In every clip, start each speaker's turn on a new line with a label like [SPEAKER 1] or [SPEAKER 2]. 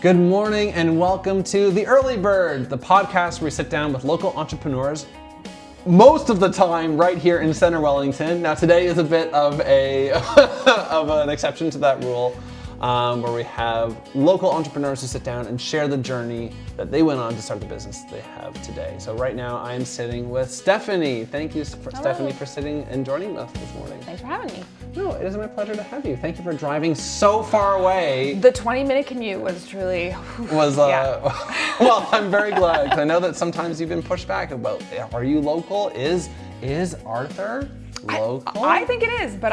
[SPEAKER 1] Good morning and welcome to The Early Bird, the podcast where we sit down with local entrepreneurs most of the time right here in Center Wellington. Now today is a bit of an exception to that rule, where we have local entrepreneurs who sit down and share the journey that they went on to start the business they have today. So right now I am sitting with Stephanie. Thank you, Stephanie, for sitting and joining us this morning.
[SPEAKER 2] Thanks for having me.
[SPEAKER 1] No, it is my pleasure to have you. Thank you for driving so far away.
[SPEAKER 2] The 20-minute commute was truly...
[SPEAKER 1] Well, I'm very glad, because I know that sometimes you've been pushed back about, are you local? Is Arthur local?
[SPEAKER 2] I think it is, but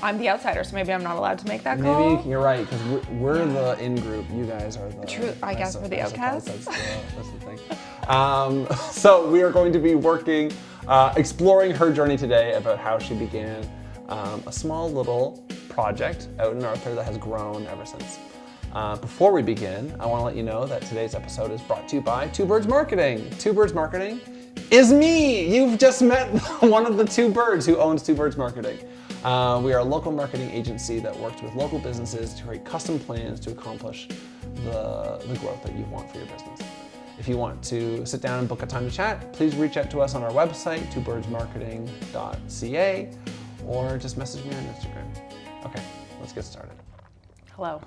[SPEAKER 2] I'm the outsider, so maybe I'm not allowed to make that call.
[SPEAKER 1] Maybe you're right, because we're the in-group. You guys are the...
[SPEAKER 2] True, I guess we're the outcasts.
[SPEAKER 1] That's the thing. So we are going to be working, exploring her journey today about how she began a small little project out in Arthur that has grown ever since. Before we begin, I want to let you know that today's episode is brought to you by Two Birds Marketing. Two Birds Marketing is me! You've just met one of the two birds who owns Two Birds Marketing. We are a local marketing agency that works with local businesses to create custom plans to accomplish the growth that you want for your business. If you want to sit down and book a time to chat, please reach out to us on our website, twobirdsmarketing.ca, or just message me on Instagram. Okay, let's get started.
[SPEAKER 2] Hello.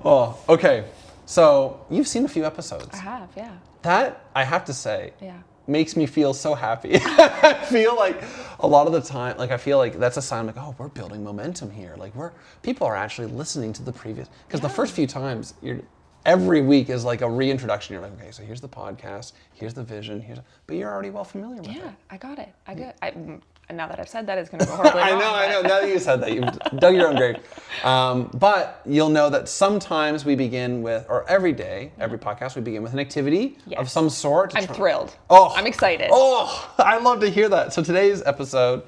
[SPEAKER 1] Oh, okay. So you've seen a few episodes.
[SPEAKER 2] I have, yeah.
[SPEAKER 1] That, I have to say,
[SPEAKER 2] Yeah.
[SPEAKER 1] makes me feel so happy. I feel like a lot of the time, I feel like that's a sign, oh, we're building momentum here. People are actually listening to the previous, because the first few times, every week is like a reintroduction. You're like, okay, so here's the podcast, here's the vision, but you're already well familiar with it.
[SPEAKER 2] Yeah, I got it. And now that I've said that, it's going to go horribly wrong.
[SPEAKER 1] I know. Now that you said that, you've dug your own grave. But you'll know that sometimes we begin with, or every day, every podcast, we begin with an activity of some sort.
[SPEAKER 2] I'm thrilled.
[SPEAKER 1] Oh,
[SPEAKER 2] I'm excited.
[SPEAKER 1] Oh, I love to hear that. So today's episode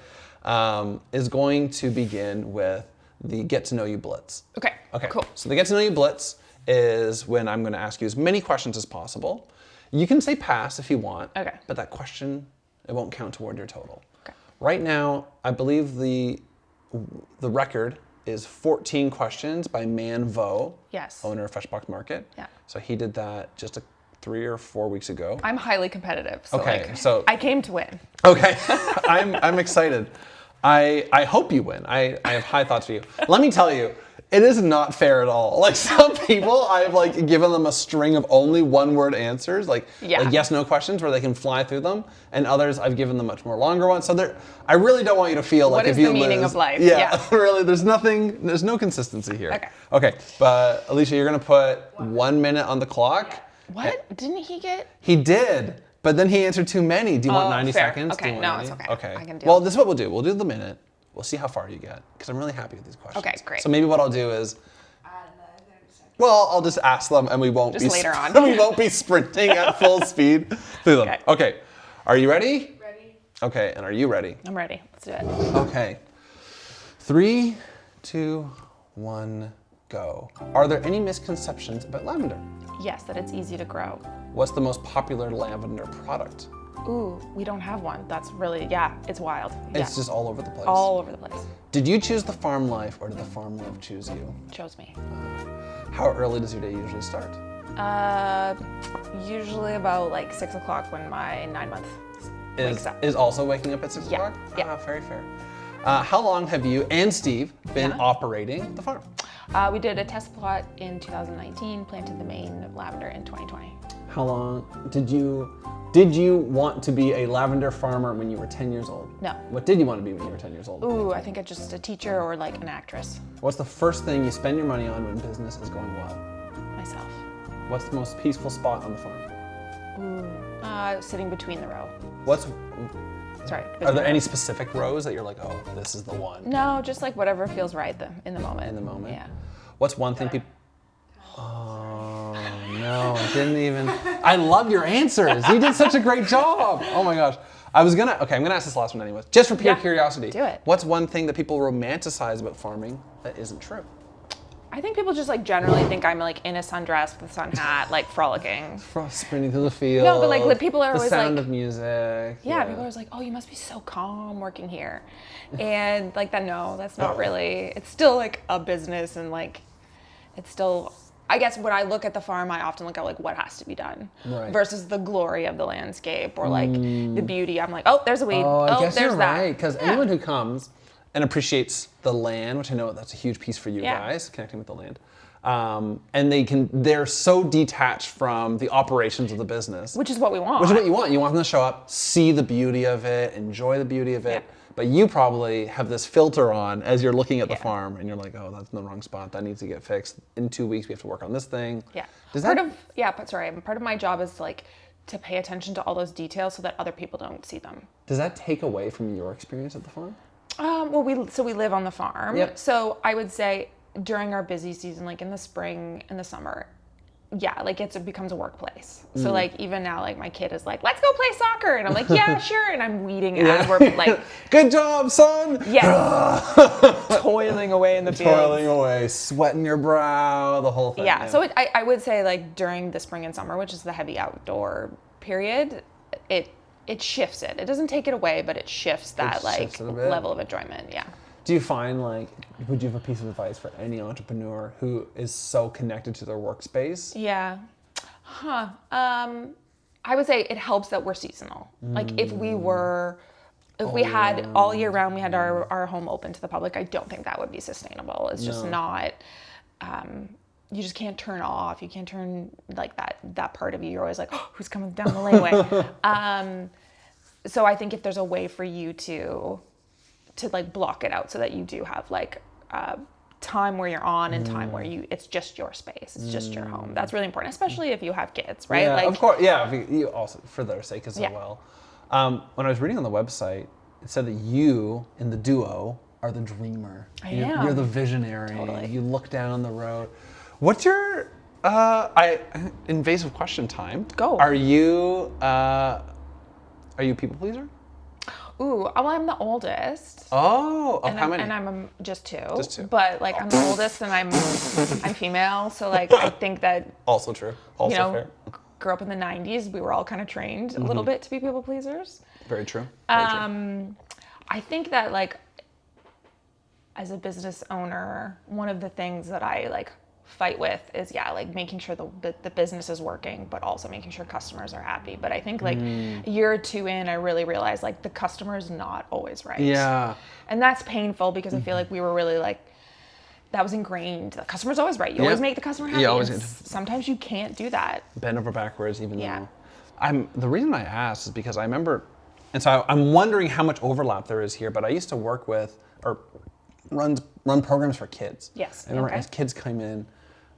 [SPEAKER 1] is going to begin with the Get to Know You Blitz.
[SPEAKER 2] Okay, cool.
[SPEAKER 1] So the Get to Know You Blitz is when I'm going to ask you as many questions as possible. You can say pass if you want, but that question, it won't count toward your total. Right now, I believe the record is 14 questions by Man Vo, owner of Freshbox Market. Yeah. So he did that just 3 or 4 weeks ago.
[SPEAKER 2] I'm highly competitive, so
[SPEAKER 1] so
[SPEAKER 2] I came to win.
[SPEAKER 1] Okay, I'm excited. I hope you win. I have high thoughts for you. Let me tell you, it is not fair at all. Some people, I've given them a string of only one-word answers, like yes/no questions where they can fly through them, and others I've given them much more longer ones. So I really don't want you to feel like if you lose. What is the meaning
[SPEAKER 2] of life?
[SPEAKER 1] Yeah, really, there's no consistency here. Okay, but Alicia, you're gonna put 1 minute on the clock.
[SPEAKER 2] What? Didn't he get?
[SPEAKER 1] He did, but then he answered too many. Do you want 90 seconds?
[SPEAKER 2] Okay, no, it's okay.
[SPEAKER 1] Okay.
[SPEAKER 2] I can deal.
[SPEAKER 1] Well, this is what we'll do. We'll do the minute. We'll see how far you get, because I'm really happy with these questions.
[SPEAKER 2] Okay, great.
[SPEAKER 1] So maybe what I'll do is, I'll just ask them, and we won't
[SPEAKER 2] just later on.
[SPEAKER 1] We won't be sprinting at full speed through them. Okay. Are you ready?
[SPEAKER 3] Ready.
[SPEAKER 1] Okay, and are you ready?
[SPEAKER 2] I'm ready. Let's do it.
[SPEAKER 1] Okay. 3, 2, 1, go. Are there any misconceptions about lavender?
[SPEAKER 2] Yes, that it's easy to grow.
[SPEAKER 1] What's the most popular lavender product?
[SPEAKER 2] Ooh, we don't have one. That's really, it's wild.
[SPEAKER 1] It's just all over the place.
[SPEAKER 2] All over the place.
[SPEAKER 1] Did you choose the farm life, or did the farm life choose you?
[SPEAKER 2] Chose me.
[SPEAKER 1] How early does your day usually start?
[SPEAKER 2] Usually about 6 o'clock when my 9-month wakes up.
[SPEAKER 1] Is also waking up at 6 o'clock?
[SPEAKER 2] Yeah.
[SPEAKER 1] Very fair. How long have you and Steve been operating the farm?
[SPEAKER 2] We did a test plot in 2019, planted the main lavender in 2020.
[SPEAKER 1] How long did you want to be a lavender farmer when you were 10 years old?
[SPEAKER 2] No.
[SPEAKER 1] What did you want to be when you were 10 years old?
[SPEAKER 2] Ooh, I think it's just a teacher or an actress.
[SPEAKER 1] What's the first thing you spend your money on when business is going well?
[SPEAKER 2] Myself.
[SPEAKER 1] What's the most peaceful spot on the farm?
[SPEAKER 2] Ooh, sitting between the row. Sorry.
[SPEAKER 1] Are there any specific rows that you're like, oh, this is the one?
[SPEAKER 2] No, just whatever feels right in the moment.
[SPEAKER 1] In the moment?
[SPEAKER 2] Yeah.
[SPEAKER 1] What's one thing people... Oh, no, didn't even... I love your answers. You did such a great job. Oh my gosh. I'm gonna ask this last one anyways, just for pure curiosity.
[SPEAKER 2] Do it.
[SPEAKER 1] What's one thing that people romanticize about farming that isn't true?
[SPEAKER 2] I think people just generally think I'm in a sundress with a sun hat, frolicking.
[SPEAKER 1] Sprinting through the field.
[SPEAKER 2] No, but people are always
[SPEAKER 1] the sound of music.
[SPEAKER 2] Yeah, people are always oh, you must be so calm working here. And that, no, that's not really, it's still a business and it's still, I guess when I look at the farm, I often look at like what has to be done versus the glory of the landscape or like the beauty. I'm like, oh, there's a weed.
[SPEAKER 1] I guess
[SPEAKER 2] there's
[SPEAKER 1] you're
[SPEAKER 2] that.
[SPEAKER 1] right, because anyone who comes and appreciates the land, which I know that's a huge piece for you guys, connecting with the land. And they're so detached from the operations of the business.
[SPEAKER 2] Which is what we want.
[SPEAKER 1] Which is what you want. You want them to show up, see the beauty of it, enjoy the beauty of it. But you probably have this filter on as you're looking at the farm and you're like, oh, that's in the wrong spot. That needs to get fixed. In 2 weeks, we have to work on this thing.
[SPEAKER 2] Yeah. Part of my job is like to pay attention to all those details so that other people don't see them.
[SPEAKER 1] Does that take away from your experience at the farm?
[SPEAKER 2] Well, we live on the farm.
[SPEAKER 1] Yep.
[SPEAKER 2] So I would say during our busy season, like in the spring and the summer, like it becomes a workplace. So like even now, like my kid is like, let's go play soccer. And I'm like, yeah, sure. And I'm weeding as we're like,
[SPEAKER 1] good job, son.
[SPEAKER 2] Yeah. Toiling away in the field.
[SPEAKER 1] Toiling away, sweating your brow, the whole thing.
[SPEAKER 2] Yeah. So I would say like during the spring and summer, which is the heavy outdoor period, it shifts it. It doesn't take it away, but it shifts that like level of enjoyment. Yeah.
[SPEAKER 1] Do you find like, would you have a piece of advice for any entrepreneur who is so connected to their workspace?
[SPEAKER 2] Yeah. I would say it helps that we're seasonal. Like if we had all year round, we had our home open to the public, I don't think that would be sustainable. It's just not, you just can't turn off. You can't turn like that part of you. You're always like, oh, who's coming down the laneway? So I think if there's a way for you to like block it out so that you do have like time where you're on and time where it's just your space, it's just your home. That's really important, especially if you have kids, right?
[SPEAKER 1] Yeah,
[SPEAKER 2] like,
[SPEAKER 1] of course. Yeah, you also for their sake as well. When I was reading on the website, it said that you in the duo are the dreamer. You're the visionary.
[SPEAKER 2] Totally.
[SPEAKER 1] You look down the road. What's your invasive question time?
[SPEAKER 2] Go.
[SPEAKER 1] Are you a people pleaser?
[SPEAKER 2] Ooh, well, I'm the oldest.
[SPEAKER 1] Oh,
[SPEAKER 2] how
[SPEAKER 1] many?
[SPEAKER 2] And I'm just two.
[SPEAKER 1] Just two.
[SPEAKER 2] But like I'm the oldest and I'm female, so like I think that
[SPEAKER 1] also true. Also fair.
[SPEAKER 2] Grew up in the 90s, we were all kind of trained a little bit to be people pleasers.
[SPEAKER 1] Very true.
[SPEAKER 2] I think that like as a business owner, one of the things that I like fight with is like making sure the business is working, but also making sure customers are happy. But I think like a year or two in, I really realized like the customer is not always right.
[SPEAKER 1] Yeah.
[SPEAKER 2] And that's painful because I feel like we were really like, that was ingrained. The customer's always right. You always make the customer happy. Sometimes you can't do that.
[SPEAKER 1] Bend over backwards, even though. The reason I asked is because I remember, and so I'm wondering how much overlap there is here, but I used to work with, or run programs for kids.
[SPEAKER 2] Yes.
[SPEAKER 1] And I remember as kids came in,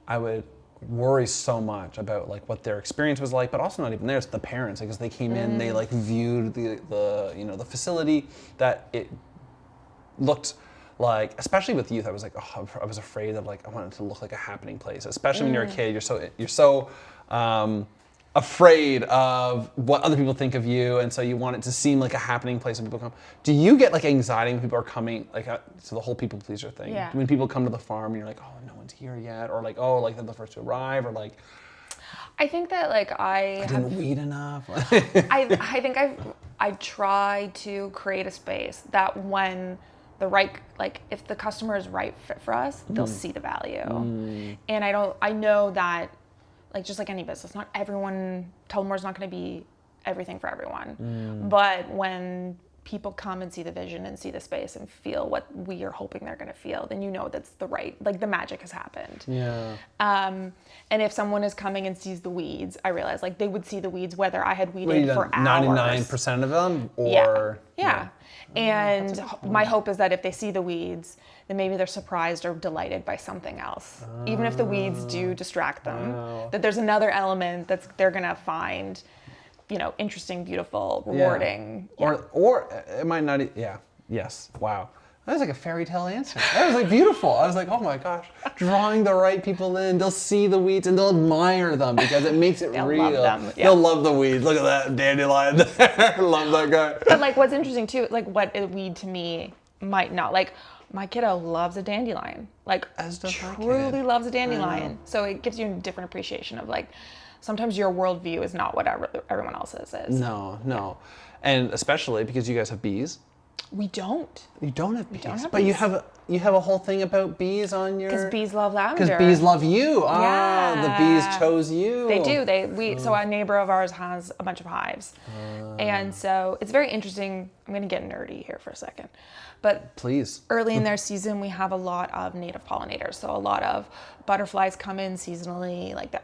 [SPEAKER 1] I would worry so much about like what their experience was like, but also not even theirs, the parents, because they came in, they like viewed the facility, that it looked like, especially with youth, I was like, I was afraid of like, I wanted it to look like a happening place, especially when you're a kid, you're so afraid of what other people think of you, and so you want it to seem like a happening place when people come. Do you get like anxiety when people are coming, like so the whole people pleaser thing?
[SPEAKER 2] Yeah.
[SPEAKER 1] When people come to the farm and you're like, oh, no one's here yet, or like, oh, like they're the first to arrive, or like,
[SPEAKER 2] I think that like I
[SPEAKER 1] didn't weed enough.
[SPEAKER 2] I think I try to create a space that when the right, like if the customer is right fit for us, they'll see the value. And I know that, like just like any business, not everyone, Tullamore's not going to be everything for everyone. But when people come and see the vision and see the space and feel what we are hoping they're going to feel, then you know that's the right, like the magic has happened.
[SPEAKER 1] Yeah.
[SPEAKER 2] And if someone is coming and sees the weeds, I realize like they would see the weeds whether I had weeded for hours.
[SPEAKER 1] 99% of them, or
[SPEAKER 2] yeah. And my hope is that if they see the weeds, then maybe they're surprised or delighted by something else. Even if the weeds do distract them, that there's another element they're gonna find, interesting, beautiful, rewarding.
[SPEAKER 1] Yeah. Or it might not. Yes. Wow. That was like a fairy tale answer. That was like beautiful. I was like, oh my gosh, drawing the right people in. They'll see the weeds and they'll admire them because it makes it
[SPEAKER 2] They'll
[SPEAKER 1] real.
[SPEAKER 2] love them. Yeah.
[SPEAKER 1] They'll love the weeds. Look at that dandelion there. Love that guy.
[SPEAKER 2] But like what's interesting too, like what a weed to me might not, like my kiddo loves a dandelion. Like truly loves a dandelion. So it gives you a different appreciation of like, sometimes your worldview is not what everyone else's is.
[SPEAKER 1] No. And especially because you guys have bees.
[SPEAKER 2] We don't.
[SPEAKER 1] You don't have bees.
[SPEAKER 2] don't have
[SPEAKER 1] but you
[SPEAKER 2] bees.
[SPEAKER 1] have you have a whole thing about bees on your...
[SPEAKER 2] Because bees love lavender.
[SPEAKER 1] Because bees love you. Ah, the
[SPEAKER 2] Yeah.
[SPEAKER 1] bees chose you.
[SPEAKER 2] They do. So a neighbor of ours has a bunch of hives. And so it's very interesting. I'm going to get nerdy here for a second. But
[SPEAKER 1] please.
[SPEAKER 2] Early in their season, we have a lot of native pollinators. So a lot of butterflies come in seasonally. Like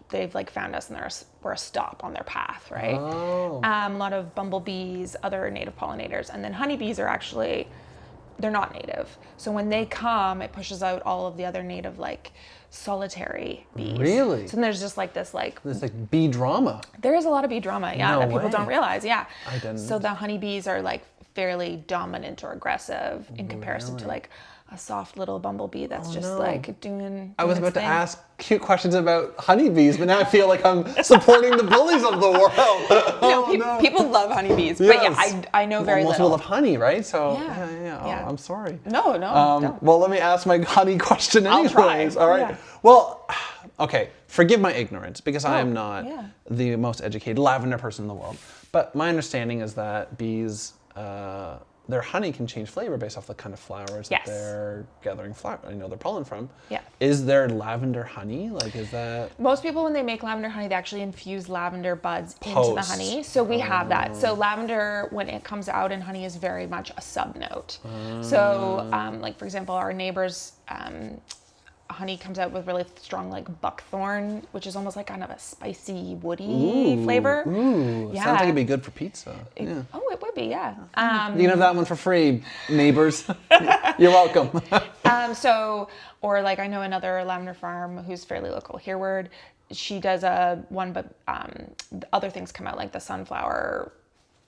[SPEAKER 2] they've like found us and we're a stop on their path, right?
[SPEAKER 1] Oh.
[SPEAKER 2] A lot of bumblebees, other native pollinators. And then honeybees are actually... they're not native. So when they come, it pushes out all of the other native, like, solitary bees.
[SPEAKER 1] Really?
[SPEAKER 2] So there's just like this, like...
[SPEAKER 1] there's like bee drama.
[SPEAKER 2] There is a lot of bee drama, yeah,
[SPEAKER 1] No
[SPEAKER 2] that people
[SPEAKER 1] way.
[SPEAKER 2] don't realize, yeah.
[SPEAKER 1] I didn't.
[SPEAKER 2] So the honeybees are, like, fairly dominant or aggressive in comparison to, like, a soft little bumblebee that's like doing
[SPEAKER 1] I was about
[SPEAKER 2] its
[SPEAKER 1] to
[SPEAKER 2] thing.
[SPEAKER 1] ask cute questions about honeybees, but now I feel like I'm supporting the bullies of the world.
[SPEAKER 2] People love honeybees, but yeah, I know very
[SPEAKER 1] most
[SPEAKER 2] little.
[SPEAKER 1] people love honey, right? So
[SPEAKER 2] Yeah.
[SPEAKER 1] Oh, I'm sorry.
[SPEAKER 2] No.
[SPEAKER 1] Well, let me ask my honey question
[SPEAKER 2] I'll
[SPEAKER 1] anyways.
[SPEAKER 2] try.
[SPEAKER 1] All right.
[SPEAKER 2] Yeah.
[SPEAKER 1] Well, okay. Forgive my ignorance because I am not
[SPEAKER 2] yeah.
[SPEAKER 1] the most educated lavender person in the world. But my understanding is that bees, their honey can change flavor based off the kind of flowers that
[SPEAKER 2] Yes.
[SPEAKER 1] they're gathering their pollen from.
[SPEAKER 2] Yeah.
[SPEAKER 1] Is there lavender honey? Like, is that...
[SPEAKER 2] Most people, when they make lavender honey, they actually infuse lavender buds into the honey. So we have that. So lavender, when it comes out in honey, is very much a sub-note. So, like, for example, our neighbor's honey comes out with really strong, like, buckthorn, which is almost like kind of a spicy, woody flavor.
[SPEAKER 1] Ooh,
[SPEAKER 2] Yeah.
[SPEAKER 1] sounds like it'd be good for pizza. Yeah.
[SPEAKER 2] Oh, it would be, yeah.
[SPEAKER 1] You can have that one for free, neighbors. You're welcome.
[SPEAKER 2] Or like I know another lavender farm who's fairly local, Hereward. She does one, but other things come out, like the sunflower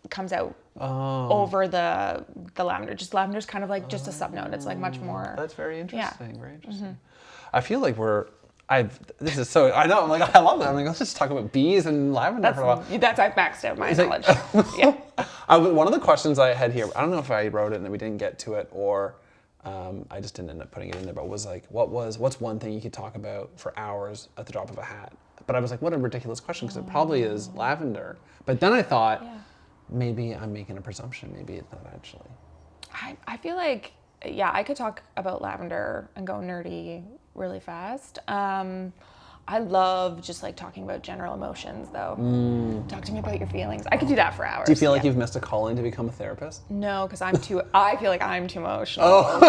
[SPEAKER 2] comes out over the lavender. Just lavender's kind of like just a sub-note. It's like much more.
[SPEAKER 1] That's very interesting.
[SPEAKER 2] Yeah.
[SPEAKER 1] Very interesting. I feel like this is so, I know, I'm like, I love that. I'm like, let's just talk about bees and lavender for a while.
[SPEAKER 2] I've maxed out my knowledge.
[SPEAKER 1] Yeah. One of the questions I had here, I don't know if I wrote it and we didn't get to it, or I just didn't end up putting it in there, but was like, what's one thing you could talk about for hours at the drop of a hat? But I was like, what a ridiculous question, because it probably is lavender. But then I thought, maybe I'm making a presumption. Maybe it's not actually.
[SPEAKER 2] I feel like, I could talk about lavender and go nerdy really fast. I love just like talking about general emotions though. Talk to me about your feelings. I could do that for hours.
[SPEAKER 1] Do you feel like you've missed a calling to become a therapist?
[SPEAKER 2] No, because I feel like I'm too emotional.
[SPEAKER 1] Oh,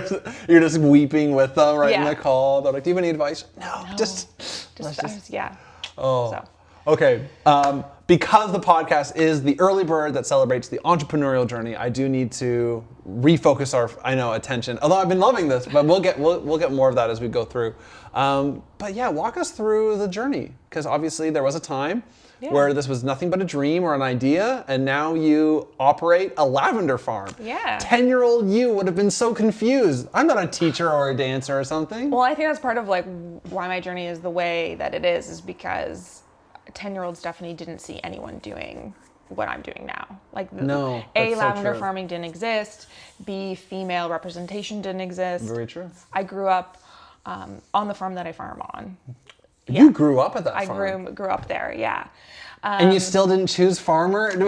[SPEAKER 2] So, yeah.
[SPEAKER 1] You're just weeping with them right in
[SPEAKER 2] Yeah.
[SPEAKER 1] the call. They're like, do you have any advice? No.
[SPEAKER 2] Yeah.
[SPEAKER 1] Oh.
[SPEAKER 2] So.
[SPEAKER 1] Okay. Because the podcast is the early bird that celebrates the entrepreneurial journey, I do need to refocus our attention. Although I've been loving this, but we'll get more of that as we go through. But yeah, walk us through the journey, because obviously there was a time where this was nothing but a dream or an idea, and now you operate a lavender farm.
[SPEAKER 2] Yeah.
[SPEAKER 1] 10-year-old you would have been so confused. I'm not a teacher or a dancer or something.
[SPEAKER 2] Well, I think that's part of like why my journey is the way that it is because 10-year-old Stephanie didn't see anyone doing what I'm doing now. Like,
[SPEAKER 1] no,
[SPEAKER 2] A,
[SPEAKER 1] so
[SPEAKER 2] lavender
[SPEAKER 1] true.
[SPEAKER 2] farming didn't exist. B, female representation didn't exist.
[SPEAKER 1] Very true.
[SPEAKER 2] I grew up on the farm that I farm on.
[SPEAKER 1] You grew up at that farm?
[SPEAKER 2] I grew up there, yeah.
[SPEAKER 1] And you still didn't choose farmer for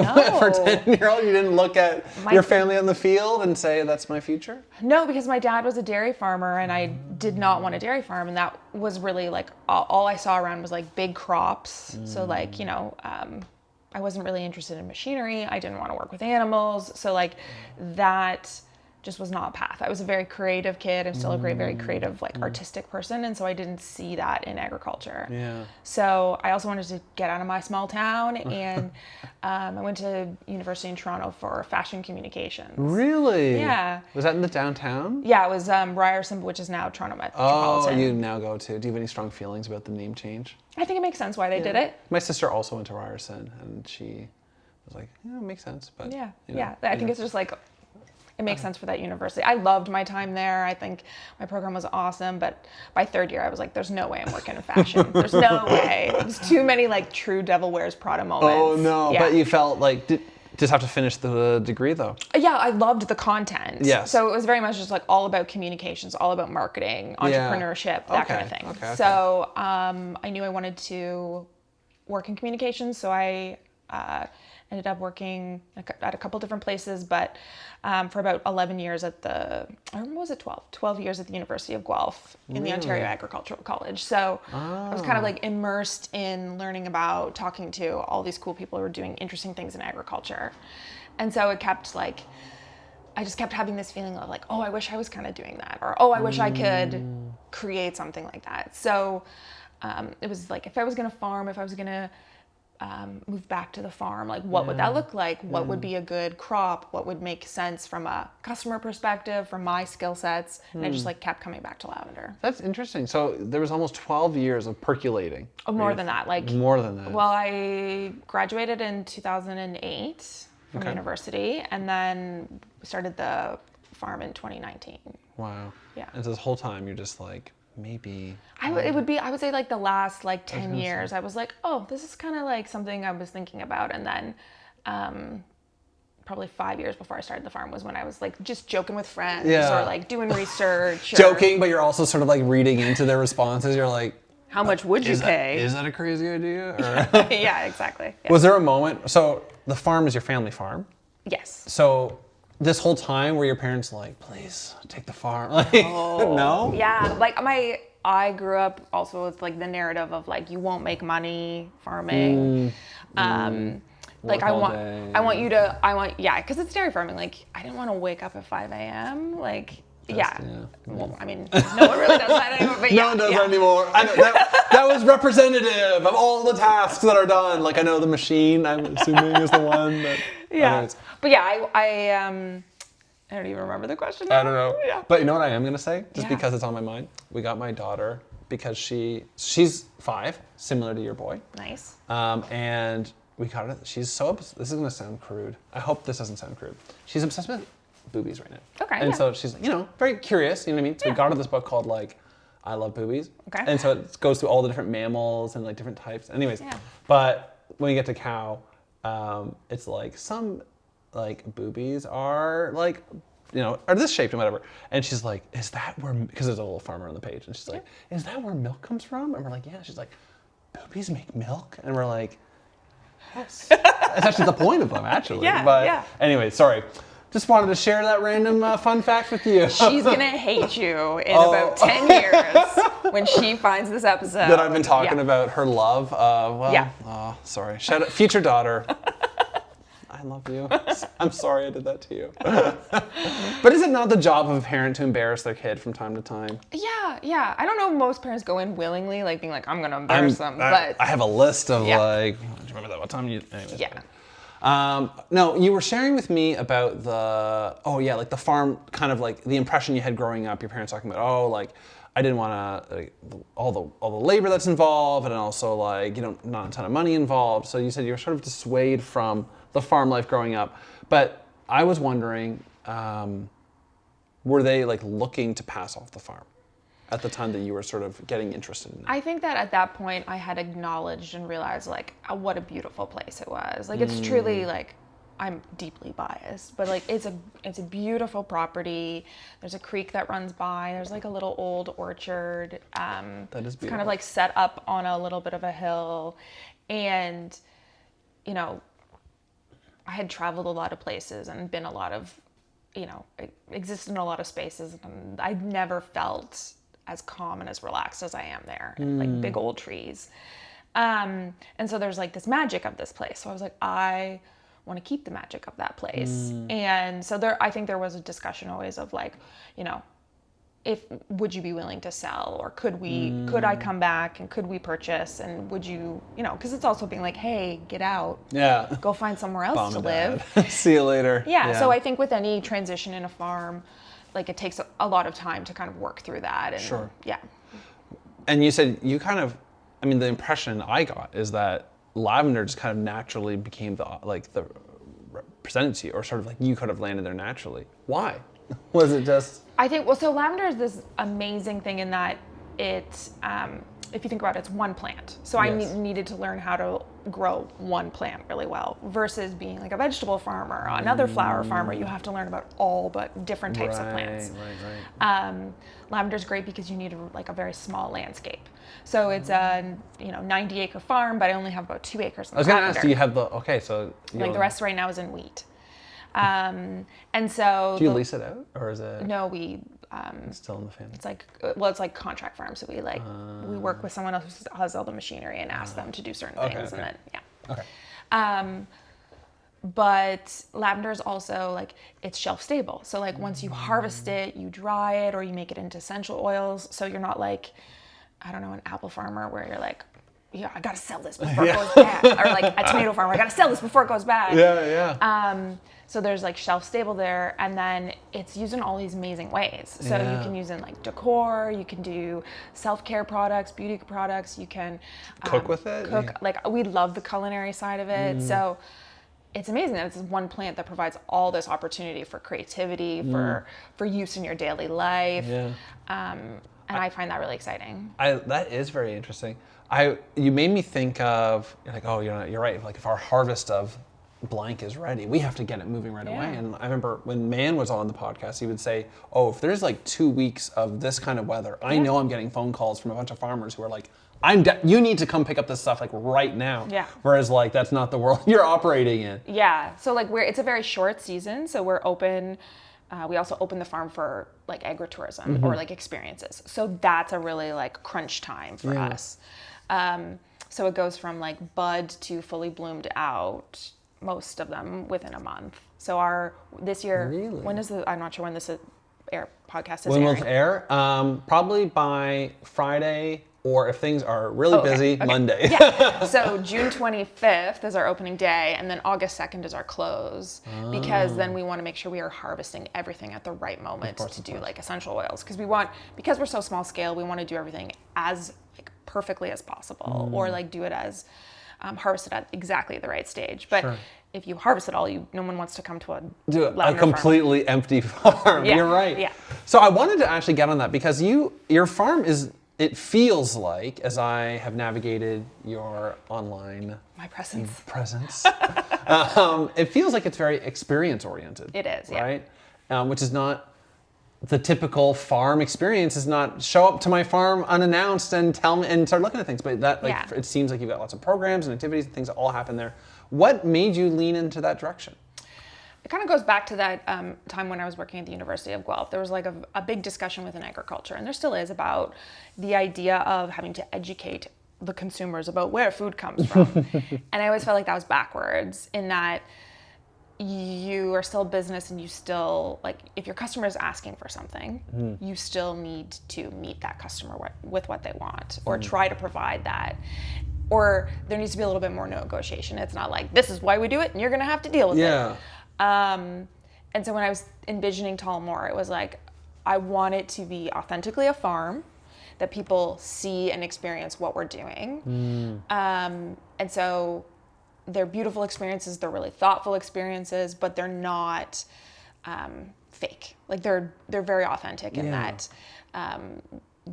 [SPEAKER 1] 10-year-old? You didn't look at your family on the field and say, that's my future?
[SPEAKER 2] No, because my dad was a dairy farmer and I did not want a dairy farm. And that was really like, all I saw around was like big crops. So like, I wasn't really interested in machinery. I didn't want to work with animals. So like that just was not a path. I was a very creative kid. I'm still a very creative, like artistic person. And so I didn't see that in agriculture.
[SPEAKER 1] Yeah.
[SPEAKER 2] So I also wanted to get out of my small town and I went to University in Toronto for fashion communications.
[SPEAKER 1] Really?
[SPEAKER 2] Yeah.
[SPEAKER 1] Was that in the downtown?
[SPEAKER 2] Yeah, it was Ryerson, which is now Toronto Metropolitan.
[SPEAKER 1] Oh, you now go to. Do you have any strong feelings about the name change?
[SPEAKER 2] I think it makes sense why they did it.
[SPEAKER 1] My sister also went to Ryerson and she was like, yeah, it makes sense. But
[SPEAKER 2] I think it's just like, it makes sense for that university. I loved my time there. I think my program was awesome, but by third year I was like, there's no way I'm working in fashion. There's no way. There's too many like true Devil Wears Prada moments.
[SPEAKER 1] Oh no,
[SPEAKER 2] yeah.
[SPEAKER 1] But you felt like, just have to finish the degree though.
[SPEAKER 2] Yeah, I loved the content.
[SPEAKER 1] Yes.
[SPEAKER 2] So it was very much just like all about communications, all about marketing, entrepreneurship, that kind of thing.
[SPEAKER 1] Okay.
[SPEAKER 2] So I knew I wanted to work in communications, so I ended up working at a couple different places, but for about 11 years or was it 12? 12 years at the University of Guelph in the Ontario Agricultural College. So I was kind of like immersed in learning about, talking to all these cool people who were doing interesting things in agriculture. And so it kept like, I just kept having this feeling of like, oh, I wish I was kind of doing that, or oh, I wish I could create something like that. So it was like, if I was going to farm, if I was going to move back to the farm, like what would that look like? What would be a good crop? What would make sense from a customer perspective, from my skill sets? And I just like kept coming back to lavender.
[SPEAKER 1] That's interesting. So there was almost 12 years of percolating.
[SPEAKER 2] Oh, more than that.
[SPEAKER 1] More than that.
[SPEAKER 2] Well, I graduated in 2008 from university, and then started the farm in 2019.
[SPEAKER 1] Wow.
[SPEAKER 2] Yeah.
[SPEAKER 1] And so this whole time you're just like, maybe.
[SPEAKER 2] I would say like the last like 10 years, I was like, oh, this is kind of like something I was thinking about. And then probably 5 years before I started the farm was when I was like just joking with friends or like doing research.
[SPEAKER 1] Joking, but you're also sort of like reading into their responses. You're like,
[SPEAKER 2] how much would you pay?
[SPEAKER 1] Is that a crazy idea? Or?
[SPEAKER 2] Yeah, exactly. Yeah.
[SPEAKER 1] Was there a moment? So the farm is your family farm?
[SPEAKER 2] Yes.
[SPEAKER 1] So this whole time were your parents like, please take the farm? Like, no?
[SPEAKER 2] Yeah, like I grew up also with like the narrative of like, you won't make money farming. Like because it's dairy farming. Like I didn't want to wake up at 5 a.m. Like, well, I mean, no one really does that anymore. But
[SPEAKER 1] no one does that anymore. I know, that was representative of all the tasks that are done. Like I know the machine, I'm assuming, is the one. But
[SPEAKER 2] But yeah, I don't even remember the question now.
[SPEAKER 1] I don't know.
[SPEAKER 2] Yeah.
[SPEAKER 1] But you know what I am going to say? Just because it's on my mind. We got my daughter because she's 5, similar to your boy.
[SPEAKER 2] Nice.
[SPEAKER 1] And we got her, she's so, this is going to sound crude. I hope this doesn't sound crude. She's obsessed with boobies right now.
[SPEAKER 2] Okay.
[SPEAKER 1] And so she's, very curious, you know what I mean? So we got her this book called like, I Love Boobies.
[SPEAKER 2] Okay.
[SPEAKER 1] And so it goes through all the different mammals and like different types. Anyways, but when we get to cow, it's like some like boobies are like, are this shaped and whatever. And she's like, is that where, because there's a little farmer on the page. And she's like, is that where milk comes from? And we're like, yeah. She's like, boobies make milk? And we're like, yes. That's actually the point of them, actually. But anyway, sorry. Just wanted to share that random fun fact with you.
[SPEAKER 2] She's going to hate you in about 10 years when she finds this episode.
[SPEAKER 1] That I've been talking about her love. Sorry. Shout out, future daughter. I love you. I'm sorry I did that to you. But is it not the job of a parent to embarrass their kid from time to time?
[SPEAKER 2] Yeah. I don't know, most parents go in willingly, like being like, I'm going to embarrass them. But
[SPEAKER 1] I have a list of like, do you remember that one time you... Anyways, no, you were sharing with me about like the farm, kind of like the impression you had growing up, your parents talking about, like, I didn't want to, all the labor that's involved, and also like, not a ton of money involved. So you said you were sort of dissuaded from the farm life growing up. But I was wondering, were they like looking to pass off the farm at the time that you were sort of getting interested in it?
[SPEAKER 2] I think that at that point I had acknowledged and realized like what a beautiful place it was. Like it's truly like, I'm deeply biased, but like it's a beautiful property. There's a creek that runs by. There's like a little old orchard.
[SPEAKER 1] That is beautiful.
[SPEAKER 2] It's kind of like set up on a little bit of a hill, and I had traveled a lot of places and been a lot of, existed in a lot there's spaces, and I've never felt as calm and as relaxed as I am there. And like big old trees. And so there's like this magic of this place. So I was like, I want to keep the magic of that place. And so I think there was a discussion always of like, would you be willing to sell, or could I come back and could we purchase, and would you, because it's also being like, hey, get out. Yeah. Go find somewhere else to live.
[SPEAKER 1] See you later.
[SPEAKER 2] Yeah. So I think with any transition in a farm, like it takes a lot of time to kind of work through that. And
[SPEAKER 1] sure.
[SPEAKER 2] Yeah.
[SPEAKER 1] And you said you kind of, the impression I got is that lavender just kind of naturally became the presented to you, or sort of like you could have landed there naturally. Why? Was it just?
[SPEAKER 2] I think, so lavender is this amazing thing in that it, if you think about it, it's one plant. So I needed to learn how to grow one plant really well versus being like a vegetable farmer or another flower farmer. You have to learn about all but different types of plants.
[SPEAKER 1] Right.
[SPEAKER 2] Lavender's great because you need a very small landscape. So it's a 90-acre farm, but I only have about 2 acres.
[SPEAKER 1] I was going to ask, do you have the
[SPEAKER 2] the rest right now is in wheat. And so
[SPEAKER 1] do you lease it out, or is it?
[SPEAKER 2] No, we.
[SPEAKER 1] It's still in the family.
[SPEAKER 2] It's like contract farm. So we work with someone else who has all the machinery and ask them to do certain things, and then
[SPEAKER 1] Okay.
[SPEAKER 2] But lavender is also it's shelf stable. So once you harvest it, you dry it or you make it into essential oils. So you're not an apple farmer where you're I gotta sell this before it goes bad, or a tomato farmer, I gotta sell this before it goes bad.
[SPEAKER 1] Yeah.
[SPEAKER 2] So there's shelf stable there, and then it's used in all these amazing ways. So you can use it in decor, you can do self-care products, beauty products, you can
[SPEAKER 1] cook with it.
[SPEAKER 2] We love the culinary side of it. So it's amazing that it's one plant that provides all this opportunity for creativity, for use in your daily life.
[SPEAKER 1] Yeah.
[SPEAKER 2] And I find that really exciting.
[SPEAKER 1] That is very interesting. You made me think of, you're right. If our harvest of blank is ready, we have to get it moving right away. And I remember when Man was on the podcast, he would say, if there's 2 weeks of this kind of weather, I know I'm getting phone calls from a bunch of farmers who are like, you need to come pick up this stuff right now.
[SPEAKER 2] Yeah.
[SPEAKER 1] Whereas that's not the world you're operating in.
[SPEAKER 2] Yeah. So it's a very short season. So we're open. We also open the farm for agritourism or experiences. So that's a really crunch time for us. So it goes from bud to fully bloomed out, most of them within a month. So this year,
[SPEAKER 1] really?
[SPEAKER 2] I'm not sure when this podcast is
[SPEAKER 1] when
[SPEAKER 2] airing.
[SPEAKER 1] Will air? Probably by Friday, or if things are really busy, Monday.
[SPEAKER 2] Yeah. So June 25th is our opening day, and then August 2nd is our close, because then we want to make sure we are harvesting everything at the right moment to do essential oils. Because we're so small scale, we want to do everything as perfectly as possible, or do it as harvested at exactly the right stage. But if you harvest it all, no one wants to come to a
[SPEAKER 1] completely
[SPEAKER 2] farm.
[SPEAKER 1] Empty farm.
[SPEAKER 2] Yeah.
[SPEAKER 1] You're right.
[SPEAKER 2] Yeah.
[SPEAKER 1] So I wanted to actually get on that because your farm it feels like, as I have navigated your online presence, it feels like it's very experience oriented.
[SPEAKER 2] It is,
[SPEAKER 1] right? Which is not the typical farm experience. Is not show up to my farm unannounced and tell me and start looking at things. But it seems like you've got lots of programs and activities and things that all happen there. What made you lean into that direction?
[SPEAKER 2] It kind of goes back to that time when I was working at the University of Guelph. There was a big discussion within agriculture, and there still is, about the idea of having to educate the consumers about where food comes from. And I always felt like that was backwards, in that you are still a business and you still, if your customer is asking for something, you still need to meet that customer with what they want, or try to provide that. Or there needs to be a little bit more negotiation. It's not this is why we do it and you're going to have to deal with it. And so when I was envisioning Tullamore, it was I want it to be authentically a farm, that people see and experience what we're doing. And so they're beautiful experiences, they're really thoughtful experiences, but they're not fake. They're very authentic in that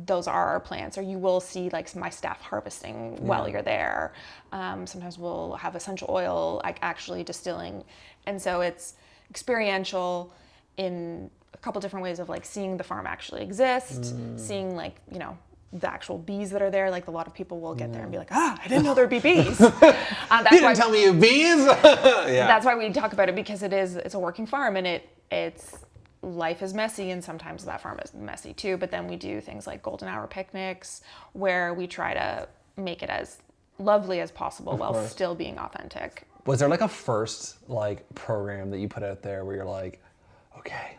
[SPEAKER 2] those are our plants, or you will see my staff harvesting while you're there. Sometimes we'll have essential oil actually distilling. And so it's experiential in a couple different ways of seeing the farm actually exist, seeing the actual bees that are there. A lot of people will get there and be I didn't know there'd be bees.
[SPEAKER 1] You didn't tell me you bees?
[SPEAKER 2] That's why we talk about it, because it's a working farm, and it's life is messy, and sometimes that farm is messy too. But then we do things like golden hour picnics, where we try to make it as lovely as possible while still being authentic.
[SPEAKER 1] Was there a first program that you put out there where you're okay,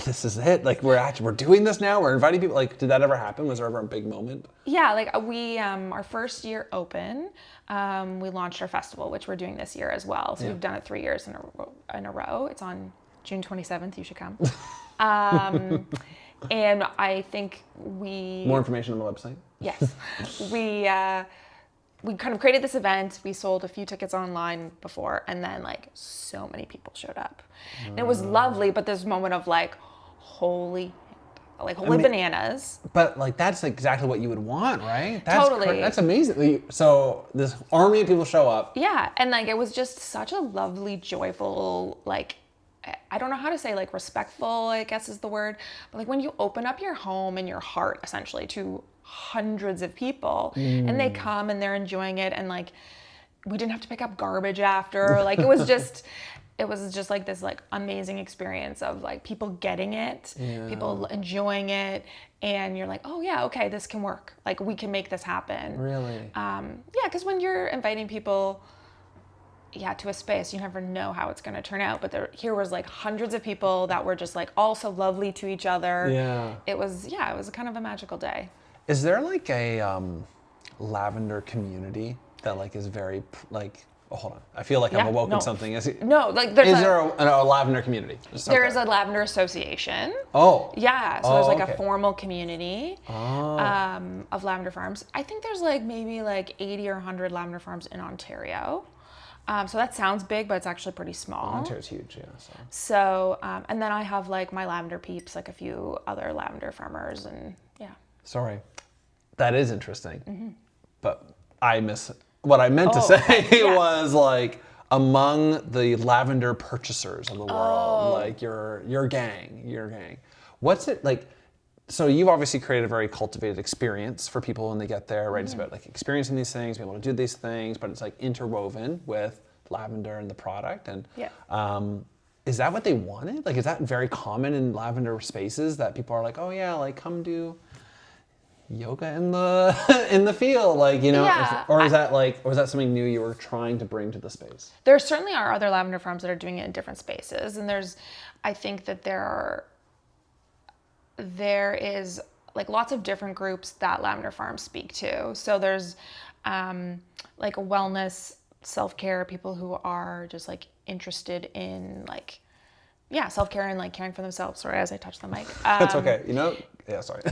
[SPEAKER 1] this is it, we're doing this now, we're inviting people? Did that ever happen? Was there ever a big moment?
[SPEAKER 2] Yeah, we our first year open, we launched our festival, which we're doing this year as well. So we've done it 3 years in a row. It's on June 27th. You should come. And I think
[SPEAKER 1] more information on the website.
[SPEAKER 2] Yes, we kind of created this event. We sold a few tickets online before, and then so many people showed up. And it was lovely, but this moment of holy, like holy bananas.
[SPEAKER 1] But like that's exactly what you would want, right?
[SPEAKER 2] Totally.
[SPEAKER 1] That's amazing. So this army of people show up.
[SPEAKER 2] Yeah, and like it was just such a lovely, joyful, like I don't know how to say, like respectful, I guess is the word, but like when you open up your home and your heart essentially to hundreds of people and they come and they're enjoying it, and like we didn't have to pick up garbage after, like it was just like this like amazing experience of like people getting it, people enjoying it, and you're like, oh yeah, okay, this can work, like we can make this happen.
[SPEAKER 1] Really?
[SPEAKER 2] Yeah, because when you're inviting people to a space, you never know how it's going to turn out, but here was like hundreds of people that were just like all so lovely to each other. It was kind of a magical day.
[SPEAKER 1] Is there like a lavender community that like is very like, oh, hold on, I feel like I've awoken something. Is there a lavender community?
[SPEAKER 2] There is a lavender association.
[SPEAKER 1] Oh.
[SPEAKER 2] Yeah, so there's like a formal community of lavender farms. I think there's like maybe like 80 or 100 lavender farms in Ontario. So that sounds big, but it's actually pretty small.
[SPEAKER 1] Ontario's huge, yeah.
[SPEAKER 2] So, and then I have like my lavender peeps, like a few other lavender farmers, and yeah.
[SPEAKER 1] Sorry, that is interesting. But what I meant to say was like among the lavender purchasers in the world, like your gang. What's it like? So you've obviously created a very cultivated experience for people when they get there, right? It's about like experiencing these things, being able to do these things, but it's like interwoven with lavender and the product. And is that what they wanted? Like, is that very common in lavender spaces that people are like, oh yeah, like come do yoga in the field, like, you know? Or is that something new you were trying to bring to the space?
[SPEAKER 2] There certainly are other lavender farms that are doing it in different spaces, and I think that there is like lots of different groups that lavender farms speak to. So there's like a wellness, self-care, people who are just like interested in like, self-care and like caring for themselves. Sorry, as I touch the mic.
[SPEAKER 1] That's okay. Sorry.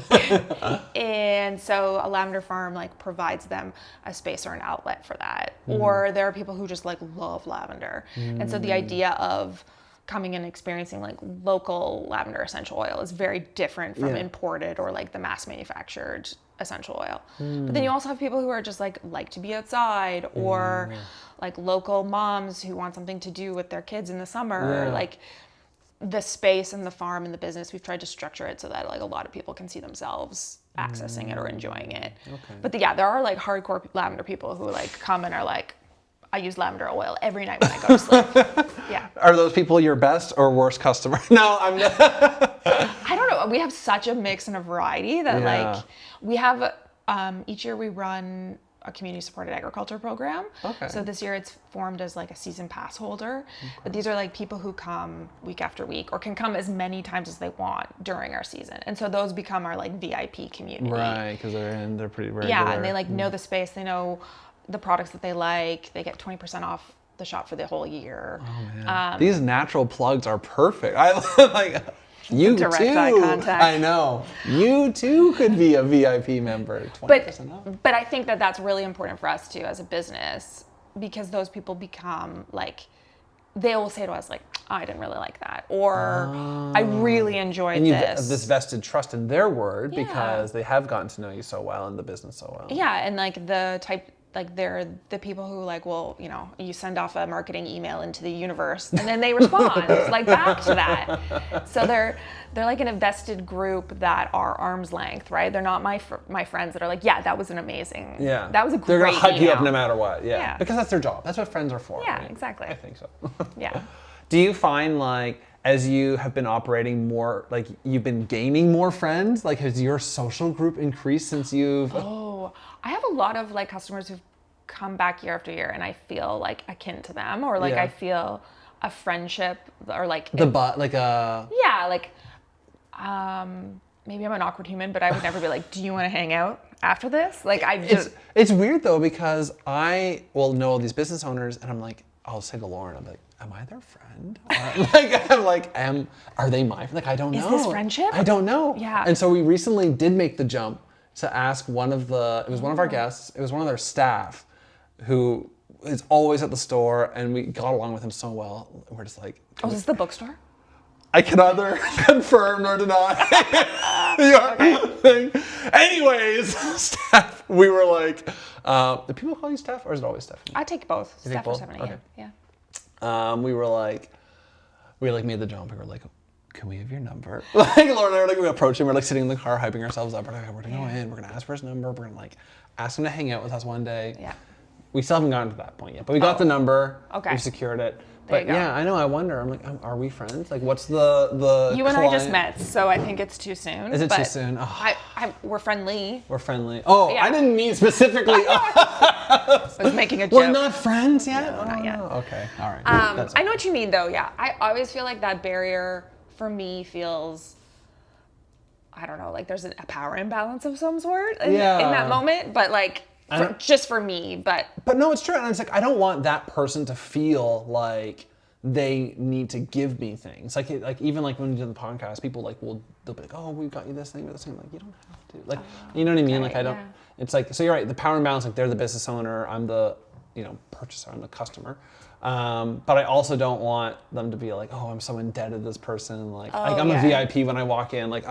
[SPEAKER 2] And so a lavender farm like provides them a space or an outlet for that. Or there are people who just like love lavender. And so the idea of coming and experiencing like local lavender essential oil is very different from imported or like the mass manufactured essential oil. But then you also have people who are just like to be outside, or like local moms who want something to do with their kids in the summer. Like the space and the farm and the business, we've tried to structure it so that like a lot of people can see themselves accessing it or enjoying it. But there are like hardcore lavender people who like come and are like, I use lavender oil every night when I go to sleep. Yeah.
[SPEAKER 1] Are those people your best or worst customer? No, I'm not.
[SPEAKER 2] I don't know. We have such a mix and a variety that like we have, each year we run a community supported agriculture program. So this year it's formed as like a season pass holder. But these are like people who come week after week or can come as many times as they want during our season. And so those become our like VIP community.
[SPEAKER 1] Right, because they're pretty regular.
[SPEAKER 2] Yeah, and they like know the space, they know the products that they like, they get 20% off the shop for the whole year.
[SPEAKER 1] Oh man, these natural plugs are perfect. I like you
[SPEAKER 2] direct
[SPEAKER 1] too.
[SPEAKER 2] eye contact.
[SPEAKER 1] I know you too could be a VIP member. 20% off.
[SPEAKER 2] But I think that that's really important for us too as a business, because those people become like, they will say to us like, oh, I didn't really like that, or I really enjoyed
[SPEAKER 1] and
[SPEAKER 2] this.
[SPEAKER 1] This vested trust in their word because they have gotten to know you so well and the business so well.
[SPEAKER 2] Yeah, and like they're the people who like, well, you send off a marketing email into the universe and then they respond like back to that. So they're like an invested group that are arm's length, right? They're not my friends that are like, yeah, that was an amazing, that was a great
[SPEAKER 1] They're gonna hug you up
[SPEAKER 2] email.
[SPEAKER 1] no matter what, because that's their job. That's what friends are for.
[SPEAKER 2] Yeah,
[SPEAKER 1] right?
[SPEAKER 2] exactly.
[SPEAKER 1] I think so.
[SPEAKER 2] Yeah.
[SPEAKER 1] Do you find like, as you have been operating more, like you've been gaining more friends? Like has your social group increased since you've...
[SPEAKER 2] I have a lot of like customers who've come back year after year and I feel like akin to them, or like I feel a friendship, or like maybe I'm an awkward human, but I would never be like, do you want to hang out after this? Like
[SPEAKER 1] it's weird though, because I will know all these business owners and I'm like, I'll say to Lauren, I'm like, am I their friend? Are they my friend? Like, I don't know.
[SPEAKER 2] Is this friendship?
[SPEAKER 1] I don't know.
[SPEAKER 2] Yeah.
[SPEAKER 1] And so we recently did make the jump to ask one of our guests, it was one of their staff who is always at the store, and we got along with him so well. We're just like...
[SPEAKER 2] Oh, is this the bookstore?
[SPEAKER 1] I can neither confirm nor deny.
[SPEAKER 2] Okay.
[SPEAKER 1] Anyways, Steph, we were like, do people call you Steph, or is it always Stephanie?
[SPEAKER 2] I take both.
[SPEAKER 1] You take
[SPEAKER 2] Steph or
[SPEAKER 1] both?
[SPEAKER 2] Stephanie.
[SPEAKER 1] Okay.
[SPEAKER 2] Yeah.
[SPEAKER 1] We were like made the jump. We were like, can we have your number? Like Lauren and I were like, we approached him. We're like sitting in the car, hyping ourselves up. We're like, we're gonna go in. We're gonna ask for his number. We're gonna like ask him to hang out with us one day.
[SPEAKER 2] Yeah.
[SPEAKER 1] We still haven't gotten to that point yet, but we got the number.
[SPEAKER 2] Okay.
[SPEAKER 1] We've secured it.
[SPEAKER 2] There
[SPEAKER 1] But
[SPEAKER 2] you go.
[SPEAKER 1] yeah, I know. I wonder. I'm like, are we friends? Like, what's the
[SPEAKER 2] You and I just
[SPEAKER 1] client-
[SPEAKER 2] met, so I think it's too soon.
[SPEAKER 1] Is it too
[SPEAKER 2] but
[SPEAKER 1] soon? Oh.
[SPEAKER 2] we're friendly.
[SPEAKER 1] We're friendly. Oh,
[SPEAKER 2] Yeah.
[SPEAKER 1] I didn't mean specifically.
[SPEAKER 2] I was making a joke.
[SPEAKER 1] We're not friends yet?
[SPEAKER 2] No, not yet.
[SPEAKER 1] Okay, all right.
[SPEAKER 2] I know what you mean, though. Yeah, I always feel like that barrier for me feels, I don't know, like there's a power imbalance of some sort in that moment. But like, just for me. But
[SPEAKER 1] no, it's true. And it's like, I don't want that person to feel like they need to give me things. Like even like when we do the podcast, people like they'll be like, oh, we got you this thing or this thing. Like, you don't have to. Like, you know what I mean? Like, I don't. Yeah. It's like, so you're right. The power imbalance. Like, they're the business owner. I'm the purchaser. I'm the customer. But I also don't want them to be like, oh, I'm so indebted to this person. Like I'm a VIP when I walk in. Like,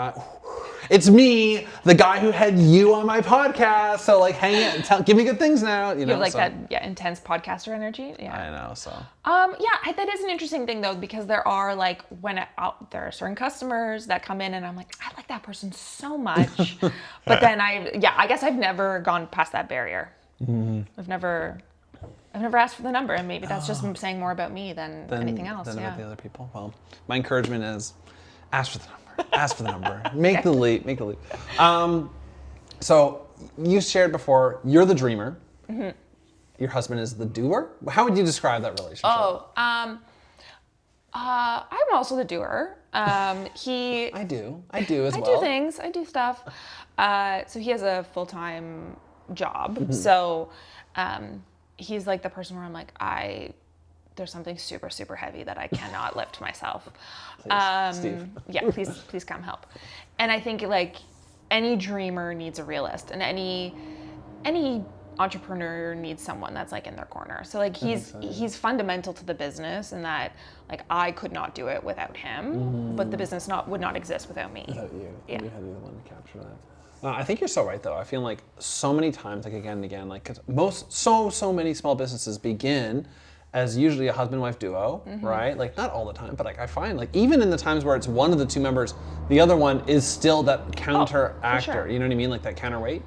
[SPEAKER 1] it's me, the guy who had you on my podcast. So like, hang it, give me good things now. You know,
[SPEAKER 2] have like that intense podcaster energy. Yeah.
[SPEAKER 1] I know. So.
[SPEAKER 2] That is an interesting thing though, because there are like there are certain customers that come in and I'm like, I like that person so much, but then I guess I've never gone past that barrier. Mm-hmm. I've never asked for the number, and maybe that's just saying more about me than anything else.
[SPEAKER 1] Than about the other people. Well, my encouragement is ask for the number. Ask for the number. Make the leap. Make the leap. So you shared before, you're the dreamer. Mm-hmm. Your husband is the doer. How would you describe that relationship?
[SPEAKER 2] I'm also the doer.
[SPEAKER 1] I do as well.
[SPEAKER 2] I do things. I do stuff. So he has a full-time job. Mm-hmm. So he's like the person where I'm like, there's something super, super heavy that I cannot lift myself.
[SPEAKER 1] Please, Steve.
[SPEAKER 2] Yeah, please come help. And I think like any dreamer needs a realist, and any entrepreneur needs someone that's like in their corner. So like he's fundamental to the business, in that like I could not do it without him, but the business would not exist without me.
[SPEAKER 1] Without you.
[SPEAKER 2] Yeah.
[SPEAKER 1] You had to be the one to capture that. I think you're so right, though. I feel like so many times, like again and again, like cause so many small businesses begin as usually a husband-wife duo, right? Like not all the time, but like I find like even in the times where it's one of the two members, the other one is still that counter actor.
[SPEAKER 2] Sure.
[SPEAKER 1] You know what I mean? Like that counterweight.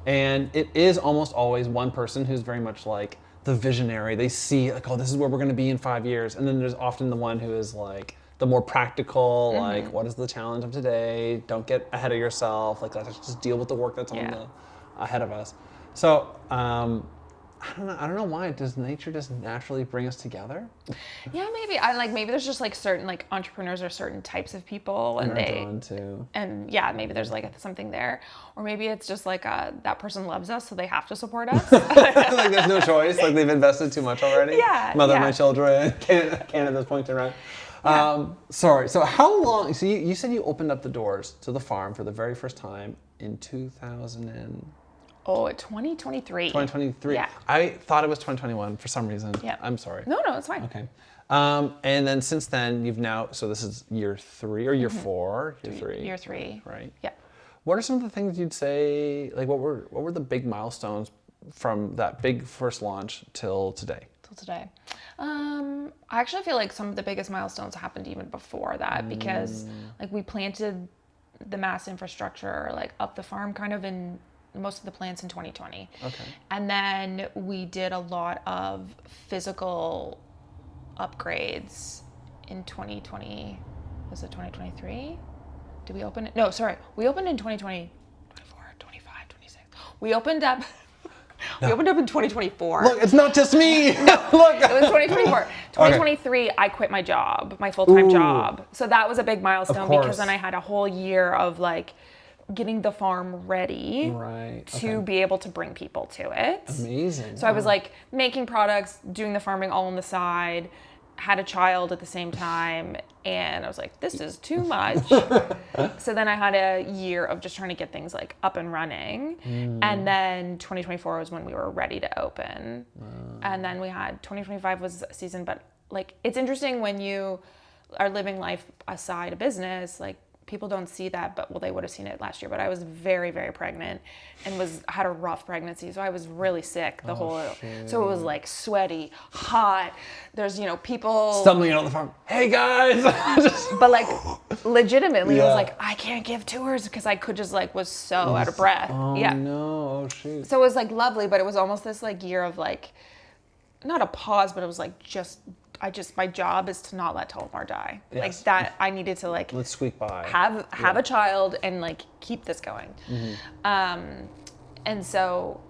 [SPEAKER 1] And it is almost always one person who's very much like the visionary. They see like, oh, this is where we're going to be in 5 years. And then there's often the one who is like the more practical, like what is the challenge of today? Don't get ahead of yourself. Like let's just deal with the work that's ahead of us. So I don't know why. Does nature just naturally bring us together?
[SPEAKER 2] Yeah, maybe. Maybe there's just like certain like entrepreneurs are certain types of people, and they
[SPEAKER 1] drawn to.
[SPEAKER 2] And yeah, maybe there's like something there, or maybe it's just like that person loves us, so they have to support us.
[SPEAKER 1] Like there's no choice. Like they've invested too much already.
[SPEAKER 2] Yeah.
[SPEAKER 1] Mother of my children. Can't at this point turn around. Yeah. Sorry. So how long? So you said you opened up the doors to the farm for the very first time in 2000.
[SPEAKER 2] 2023.
[SPEAKER 1] 2023.
[SPEAKER 2] Yeah.
[SPEAKER 1] I thought it was 2021 for some reason.
[SPEAKER 2] Yeah.
[SPEAKER 1] I'm sorry.
[SPEAKER 2] No, it's fine.
[SPEAKER 1] Okay. And then since then, you've now, so this is year 3 or year 4? Year 3.
[SPEAKER 2] Year 3.
[SPEAKER 1] Right.
[SPEAKER 2] Yeah.
[SPEAKER 1] What are some of the things you'd say, like what were the big milestones from that big first launch till today?
[SPEAKER 2] I actually feel like some of the biggest milestones happened even before that, because like we planted the mass infrastructure like up the farm kind of in most of the plants in 2020.
[SPEAKER 1] Okay.
[SPEAKER 2] And then we did a lot of physical upgrades in 2020. Was it 2023? Did we open it? No, sorry. We opened in 2020, 24, 25, 26. We opened up in 2024.
[SPEAKER 1] Look, it's not just me.
[SPEAKER 2] Look. It was 2024. 2023, okay. I quit my job, my full-time job. So that was a big milestone, because then I had a whole year of like getting the farm ready to be able to bring people to it.
[SPEAKER 1] Amazing.
[SPEAKER 2] So I was like making products, doing the farming all on the side, had a child at the same time, and I was like, this is too much. So then I had a year of just trying to get things like up and running. And then 2024 was when we were ready to open. And then we had 2025 was a season, but like it's interesting when you are living life aside a business, like people don't see that, but well, they would have seen it last year, but I was very, very pregnant and had a rough pregnancy. So I was really sick so it was like sweaty, hot. There's, people
[SPEAKER 1] stumbling out on the farm. Hey guys.
[SPEAKER 2] But like legitimately, I
[SPEAKER 1] Yeah.
[SPEAKER 2] was like, I can't give tours because I could just like was so out of breath.
[SPEAKER 1] Oh
[SPEAKER 2] Yeah.
[SPEAKER 1] no. Oh shoot.
[SPEAKER 2] So it was like lovely, but it was almost this like year of like, not a pause, but it was like my job is to not let Tullamore die.
[SPEAKER 1] Yes.
[SPEAKER 2] Like that, I needed to like
[SPEAKER 1] Let's squeak by.
[SPEAKER 2] have a child and like keep this going. And so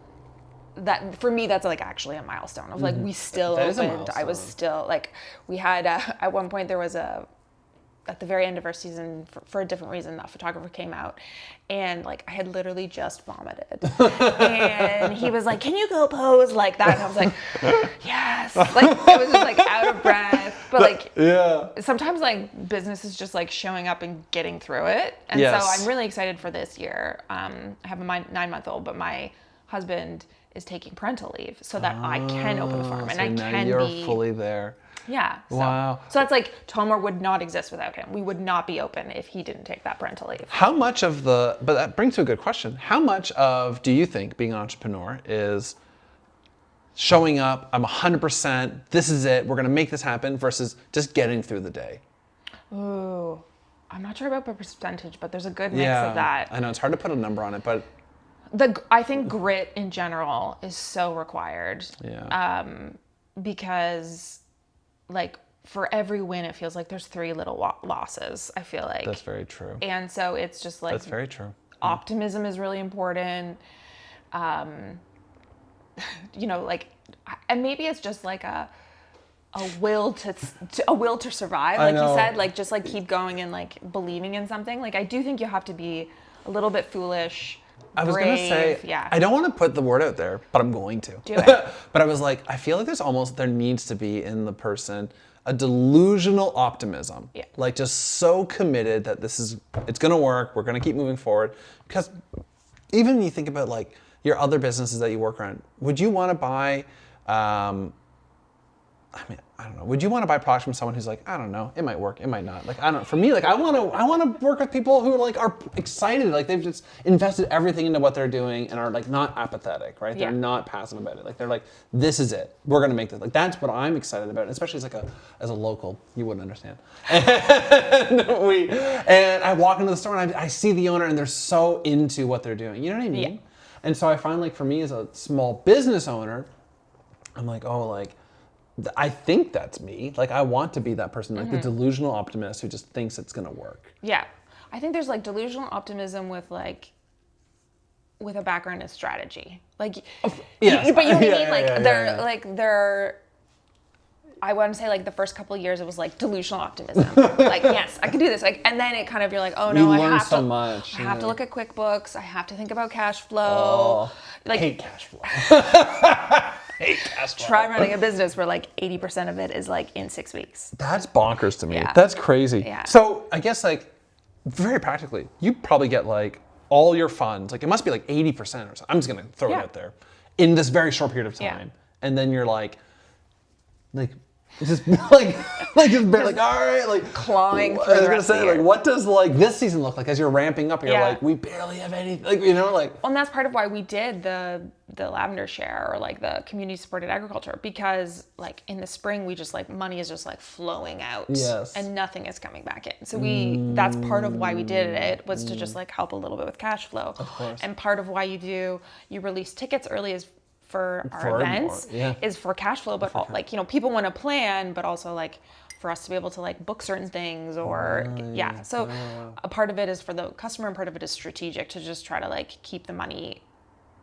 [SPEAKER 2] that for me, that's like actually a milestone of like we still
[SPEAKER 1] That is a
[SPEAKER 2] opened. I was
[SPEAKER 1] milestone.
[SPEAKER 2] still like we had at one point there was at the very end of our season for a different reason, a photographer came out and like I had literally just vomited and he was like, can you go pose like that? And I was like, yes. Like it was just like out of breath, but like
[SPEAKER 1] Yeah.
[SPEAKER 2] sometimes like business is just like showing up and getting through it. And
[SPEAKER 1] Yes.
[SPEAKER 2] so I'm really excited for this year. I have a 9-month-old, but my husband is taking parental leave so that I can open the farm and
[SPEAKER 1] So
[SPEAKER 2] I
[SPEAKER 1] now
[SPEAKER 2] can
[SPEAKER 1] you're
[SPEAKER 2] be
[SPEAKER 1] fully there.
[SPEAKER 2] Yeah. So,
[SPEAKER 1] Wow.
[SPEAKER 2] So that's like Tullamore would not exist without him. We would not be open if he didn't take that parental leave.
[SPEAKER 1] How much of but that brings to a good question. How much of, do you think, being an entrepreneur is showing up, I'm 100%, this is it, we're going to make this happen, versus just getting through the day?
[SPEAKER 2] Ooh, I'm not sure about the percentage, but there's a good mix of that.
[SPEAKER 1] I know, it's hard to put a number on it, but
[SPEAKER 2] I think grit in general is so required.
[SPEAKER 1] yeah.
[SPEAKER 2] Because like for every win, it feels like there's 3 little losses, I feel like.
[SPEAKER 1] That's very true.
[SPEAKER 2] And so it's just like
[SPEAKER 1] That's very true.
[SPEAKER 2] optimism is really important. Like, and maybe it's just like a will to survive, like you said, like just like keep going and like believing in something. Like I do think you have to be a little bit foolish.
[SPEAKER 1] I was going to say,
[SPEAKER 2] yeah.
[SPEAKER 1] I don't want to put the word out there, but I'm going to.
[SPEAKER 2] Do it.
[SPEAKER 1] But I was like, I feel like there needs to be in the person a delusional optimism.
[SPEAKER 2] Yeah.
[SPEAKER 1] Like just so committed that it's going to work, we're going to keep moving forward. Because even when you think about like your other businesses that you work around, would you want to buy, I don't know. Would you want to buy products from someone who's like, I don't know, it might work, it might not. Like, I don't know. For me, like, I want to work with people who like are excited, like they've just invested everything into what they're doing and are like not apathetic, right?
[SPEAKER 2] Yeah.
[SPEAKER 1] They're not passive about it. Like they're like, this is it. We're gonna make this. Like that's what I'm excited about, especially as a local. You wouldn't understand. And I walk into the store and I see the owner and they're so into what they're doing. You know what I mean?
[SPEAKER 2] Yeah.
[SPEAKER 1] And so I find like for me as a small business owner, I'm like, oh, like. I think that's me. Like I want to be that person, like the delusional optimist who just thinks it's gonna work.
[SPEAKER 2] Yeah. I think there's like delusional optimism with a background in strategy. Like,
[SPEAKER 1] Yes.
[SPEAKER 2] but you know what I mean?
[SPEAKER 1] Yeah,
[SPEAKER 2] Like
[SPEAKER 1] yeah.
[SPEAKER 2] they're I want to say like the first couple of years it was like delusional optimism. Like, yes, I can do this. Like, and then it kind of, you're like, oh no,
[SPEAKER 1] You
[SPEAKER 2] I
[SPEAKER 1] learn
[SPEAKER 2] have
[SPEAKER 1] so
[SPEAKER 2] to,
[SPEAKER 1] much,
[SPEAKER 2] I have to
[SPEAKER 1] yeah.
[SPEAKER 2] look at QuickBooks. I have to think about cash flow. Like,
[SPEAKER 1] hate cash flow. Hate cash flow.
[SPEAKER 2] try running a business where like 80% of it is like in 6 weeks.
[SPEAKER 1] That's bonkers to me.
[SPEAKER 2] Yeah.
[SPEAKER 1] That's crazy.
[SPEAKER 2] Yeah.
[SPEAKER 1] So I guess like very practically, you probably get like all your funds, like it must be like 80% or something. I'm just gonna throw it
[SPEAKER 2] Yeah.
[SPEAKER 1] out there in this very short period of
[SPEAKER 2] Yeah.
[SPEAKER 1] time. And then you're like it's just like just barely, like all right, like
[SPEAKER 2] Clawing
[SPEAKER 1] I
[SPEAKER 2] through
[SPEAKER 1] was
[SPEAKER 2] the
[SPEAKER 1] gonna
[SPEAKER 2] rest of
[SPEAKER 1] say
[SPEAKER 2] the
[SPEAKER 1] like
[SPEAKER 2] year.
[SPEAKER 1] what does like this season look like as you're ramping up? You're
[SPEAKER 2] Yeah.
[SPEAKER 1] like we barely have anything, like you know, like
[SPEAKER 2] Well, and that's part of why we did the lavender share or like the community supported agriculture, because like in the spring we just like money is just like flowing out.
[SPEAKER 1] Yes.
[SPEAKER 2] And nothing is coming back in. So that's part of why we did it, was to just like help a little bit with cash flow. Of
[SPEAKER 1] course.
[SPEAKER 2] And part of why you release tickets early is for our
[SPEAKER 1] For
[SPEAKER 2] events,
[SPEAKER 1] yeah.
[SPEAKER 2] is for cash flow, but like, you know, people want to plan, but also like for us to be able to like book certain things or yeah. So a part of it is for the customer and part of it is strategic to just try to like keep the money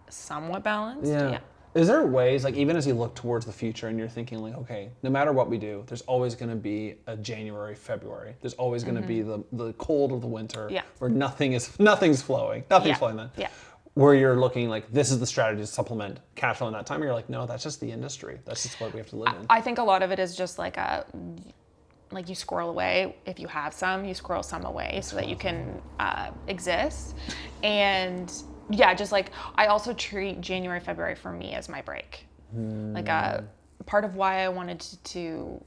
[SPEAKER 2] somewhat balanced.
[SPEAKER 1] yeah. Is there ways, like even as you look towards the future and you're thinking like, okay, no matter what we do, there's always going to be a January, February. There's always going to be the cold of the winter
[SPEAKER 2] Yeah.
[SPEAKER 1] where nothing's flowing. Nothing's flowing then.
[SPEAKER 2] Yeah.
[SPEAKER 1] Where you're looking like, this is the strategy to supplement cash flow in that time. You're like, no, that's just the industry. That's just what we have to live in.
[SPEAKER 2] I think a lot of it is just like you squirrel away. If you have some, you squirrel some away so that you can exist. And yeah, just like I also treat January, February for me as my break. Like part of why I wanted to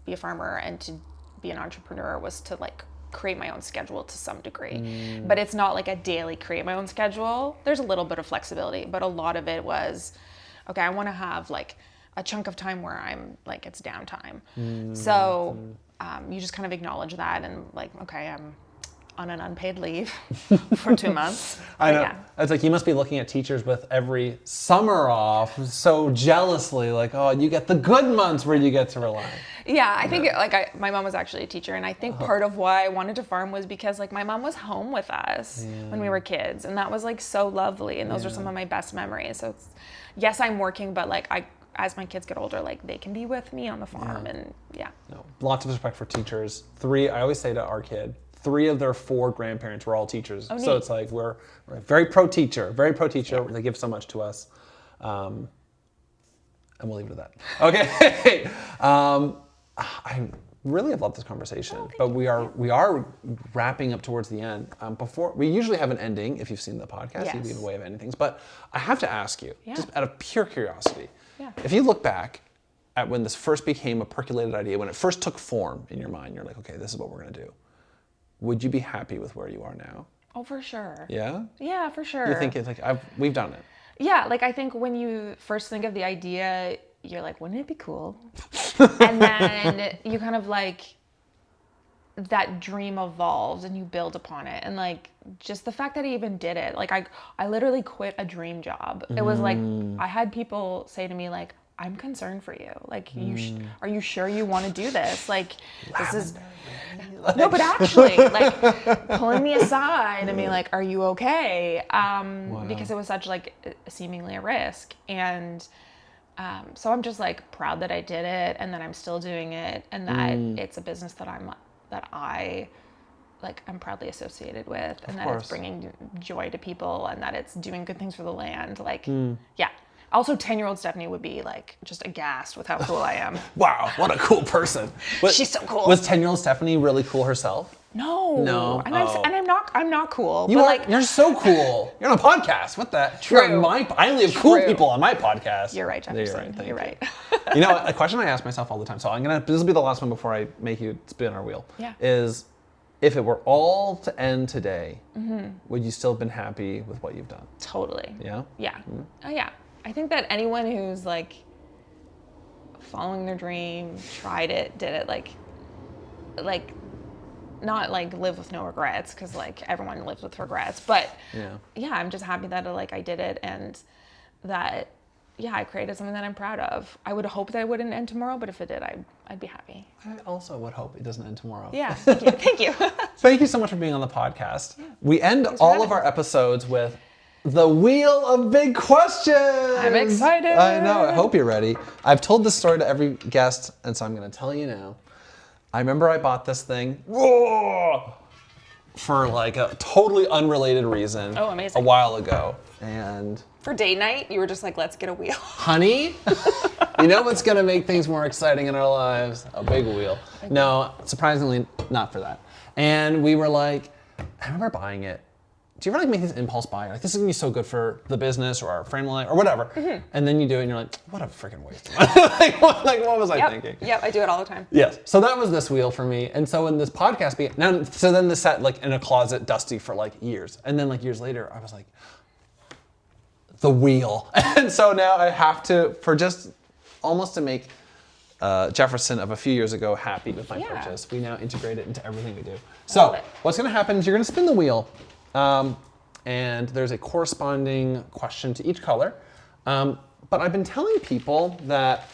[SPEAKER 2] be a farmer and to be an entrepreneur was to like create my own schedule to some degree. But it's not like a daily create my own schedule. There's a little bit of flexibility, but a lot of it was, okay, I want to have like a chunk of time where I'm like, it's downtime. So you just kind of acknowledge that and like, okay, I'm on an unpaid leave for 2 months.
[SPEAKER 1] I know.
[SPEAKER 2] Yeah.
[SPEAKER 1] It's like you must be looking at teachers with every summer off so jealously, like, oh, you get the good months where you get to relax.
[SPEAKER 2] Yeah, I think my mom was actually a teacher, and I think part of why I wanted to farm was because like my mom was home with us when we were kids, and that was like so lovely, and those are some of my best memories. So yes, I'm working, but like as my kids get older, like they can be with me on the farm, and
[SPEAKER 1] No, lots of respect for teachers. I always say to our kid, 3 of their 4 grandparents were all teachers.
[SPEAKER 2] Oh,
[SPEAKER 1] so
[SPEAKER 2] neat.
[SPEAKER 1] it's like we're very pro teacher, very pro teacher. They give so much to us. And we'll leave it at that. Okay. I really have loved this conversation, but we are wrapping up towards the end. Before we usually have an ending. If you've seen the podcast,
[SPEAKER 2] Yes.
[SPEAKER 1] you'd be in a way of ending things. But I have to ask you, just out of pure curiosity, if you look back at when this first became a percolated idea, when it first took form in your mind, you're like, okay, this is what we're going to do. Would you be happy with where you are now?
[SPEAKER 2] Oh, for sure.
[SPEAKER 1] Yeah?
[SPEAKER 2] Yeah, for sure.
[SPEAKER 1] You think it's like, we've done it.
[SPEAKER 2] Yeah, like I think when you first think of the idea, you're like, wouldn't it be cool? And then you kind of like, that dream evolves and you build upon it. And like, just the fact that I even did it, like I literally quit a dream job. It was like, I had people say to me like, I'm concerned for you. Like, are you sure you want to do this? Like, this is... No, but actually, like, pulling me aside and being like, are you okay? Because it was such, like, seemingly a risk. And so I'm just, like, proud that I did it and that I'm still doing it and that it's a business that I'm proudly associated with and that it's bringing joy to people and that it's doing good things for the land. Like, yeah. Also, 10-year-old Stephanie would be like just aghast with how cool I am.
[SPEAKER 1] Wow, what a cool person.
[SPEAKER 2] She's so cool.
[SPEAKER 1] Was 10-year-old Stephanie really cool herself?
[SPEAKER 2] No. And I'm not cool.
[SPEAKER 1] You're so cool. You're on a podcast. What the?
[SPEAKER 2] True.
[SPEAKER 1] I only have cool people on my podcast.
[SPEAKER 2] You're right, Jefferson. You're right.
[SPEAKER 1] You know, a question I ask myself all the time, so this will be the last one before I make you spin our wheel, is if it were all to end today, would you still have been happy with what you've done?
[SPEAKER 2] Totally.
[SPEAKER 1] Yeah?
[SPEAKER 2] Yeah. Oh, yeah. I think that anyone who's like following their dream, tried it, did it, like not like live with no regrets because like everyone lives with regrets, but yeah, I'm just happy that like I did it and that I created something that I'm proud of. I would hope that it wouldn't end tomorrow, but if it did, I'd be happy.
[SPEAKER 1] I also would hope it doesn't end tomorrow.
[SPEAKER 2] Yeah, thank you.
[SPEAKER 1] Thank you so much for being on the podcast. Yeah. We end all of our episodes with the Wheel of Big Questions.
[SPEAKER 2] I'm excited.
[SPEAKER 1] I know. I hope you're ready. I've told this story to every guest, and so I'm going to tell you now. I remember I bought this thing for like a totally unrelated reason.
[SPEAKER 2] Oh, amazing.
[SPEAKER 1] A while ago. And
[SPEAKER 2] for date night, you were just like, let's get a wheel.
[SPEAKER 1] Honey, you know what's going to make things more exciting in our lives? A big wheel. No, surprisingly, not for that. And we were like, I remember buying it. Do you ever like make these impulse buy? Like, this is gonna be so good for the business or our friend life or whatever. Mm-hmm. And then you do it and you're like, what a freaking waste of money. what was I thinking?
[SPEAKER 2] Yep, I do it all the time.
[SPEAKER 1] Yes. So that was this wheel for me. And so when this podcast began, so then this sat like in a closet dusty for like years. And then like years later, I was like, the wheel. And so now I have to, for just almost to make Jefferson of a few years ago happy with my purchase, we now integrate it into everything we do. So what's gonna happen is you're gonna spin the wheel. And there's a corresponding question to each color. But I've been telling people that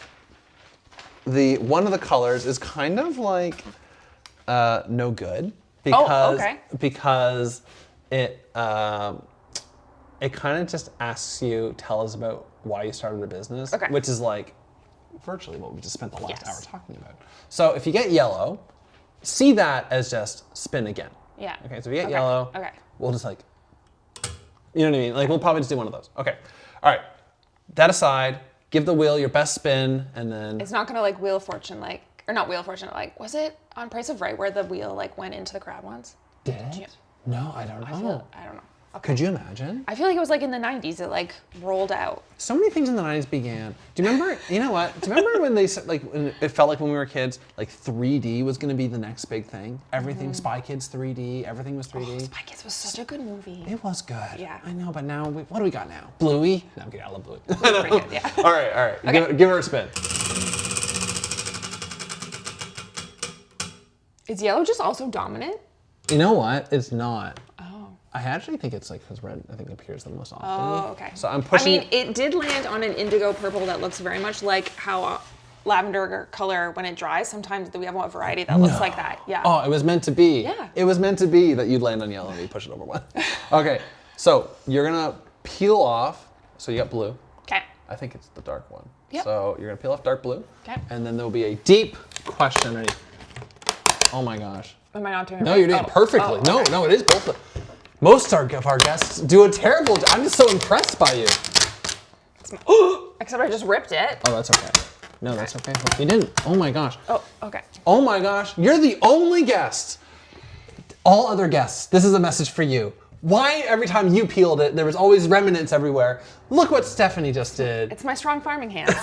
[SPEAKER 1] one of the colors is kind of like no good because it kind of just asks you, tell us about why you started a business, which is like virtually what we just spent the last hour talking about. So if you get yellow, see that as just spin again.
[SPEAKER 2] Yeah.
[SPEAKER 1] Okay, so if you get yellow, we'll just like, you know what I mean? Like we'll probably just do one of those. Okay, all right. That aside, give the wheel your best spin and then...
[SPEAKER 2] It's not gonna like Wheel of Fortune or not Wheel of Fortune, like, was it on Price of Right where the wheel like went into the crowd once?
[SPEAKER 1] Did it? No, I don't know.
[SPEAKER 2] I don't know.
[SPEAKER 1] Could you imagine?
[SPEAKER 2] I feel like it was like in the 90s, it like rolled out.
[SPEAKER 1] So many things in the 90s began. Do you remember, you know what? Do you remember when they said, like, when it felt like when we were kids, like 3D was going to be the next big thing? Everything, Spy Kids 3D, everything was 3D.
[SPEAKER 2] Oh, Spy Kids was such a good movie.
[SPEAKER 1] It was good.
[SPEAKER 2] Yeah.
[SPEAKER 1] I know, but now, what do we got now? Bluey? No, I'm kidding, I love Bluey.
[SPEAKER 2] Pretty good, yeah.
[SPEAKER 1] All right.
[SPEAKER 2] Okay.
[SPEAKER 1] Give her a spin.
[SPEAKER 2] Is yellow just also dominant?
[SPEAKER 1] You know what? It's not.
[SPEAKER 2] Oh.
[SPEAKER 1] I actually think it's like because red, I think, appears the most often.
[SPEAKER 2] Oh, okay.
[SPEAKER 1] So I'm pushing.
[SPEAKER 2] I mean, it did land on an indigo purple that looks very much like how lavender color, when it dries, sometimes we have one variety that looks like that. Yeah.
[SPEAKER 1] Oh, it was meant to be.
[SPEAKER 2] Yeah.
[SPEAKER 1] It was meant to be that you'd land on yellow and you push it over one. Okay, so you're gonna peel off. So you got blue.
[SPEAKER 2] Okay.
[SPEAKER 1] I think it's the dark one.
[SPEAKER 2] Yep.
[SPEAKER 1] So you're gonna peel off dark blue.
[SPEAKER 2] Okay.
[SPEAKER 1] And then there'll be a deep question underneath. Oh my gosh.
[SPEAKER 2] Am I not doing it
[SPEAKER 1] No,
[SPEAKER 2] right?
[SPEAKER 1] you're doing it perfectly.
[SPEAKER 2] Oh, okay.
[SPEAKER 1] No, it is both. Most of our guests do a terrible job. I'm just so impressed by you.
[SPEAKER 2] Except I just ripped it.
[SPEAKER 1] Oh, that's okay. No, that's okay. Hope you didn't. Oh my gosh.
[SPEAKER 2] Oh, okay.
[SPEAKER 1] Oh my gosh. You're the only guest. All other guests, this is a message for you. Why every time you peeled it, there was always remnants everywhere? Look what Stephanie just did.
[SPEAKER 2] It's my strong farming hands.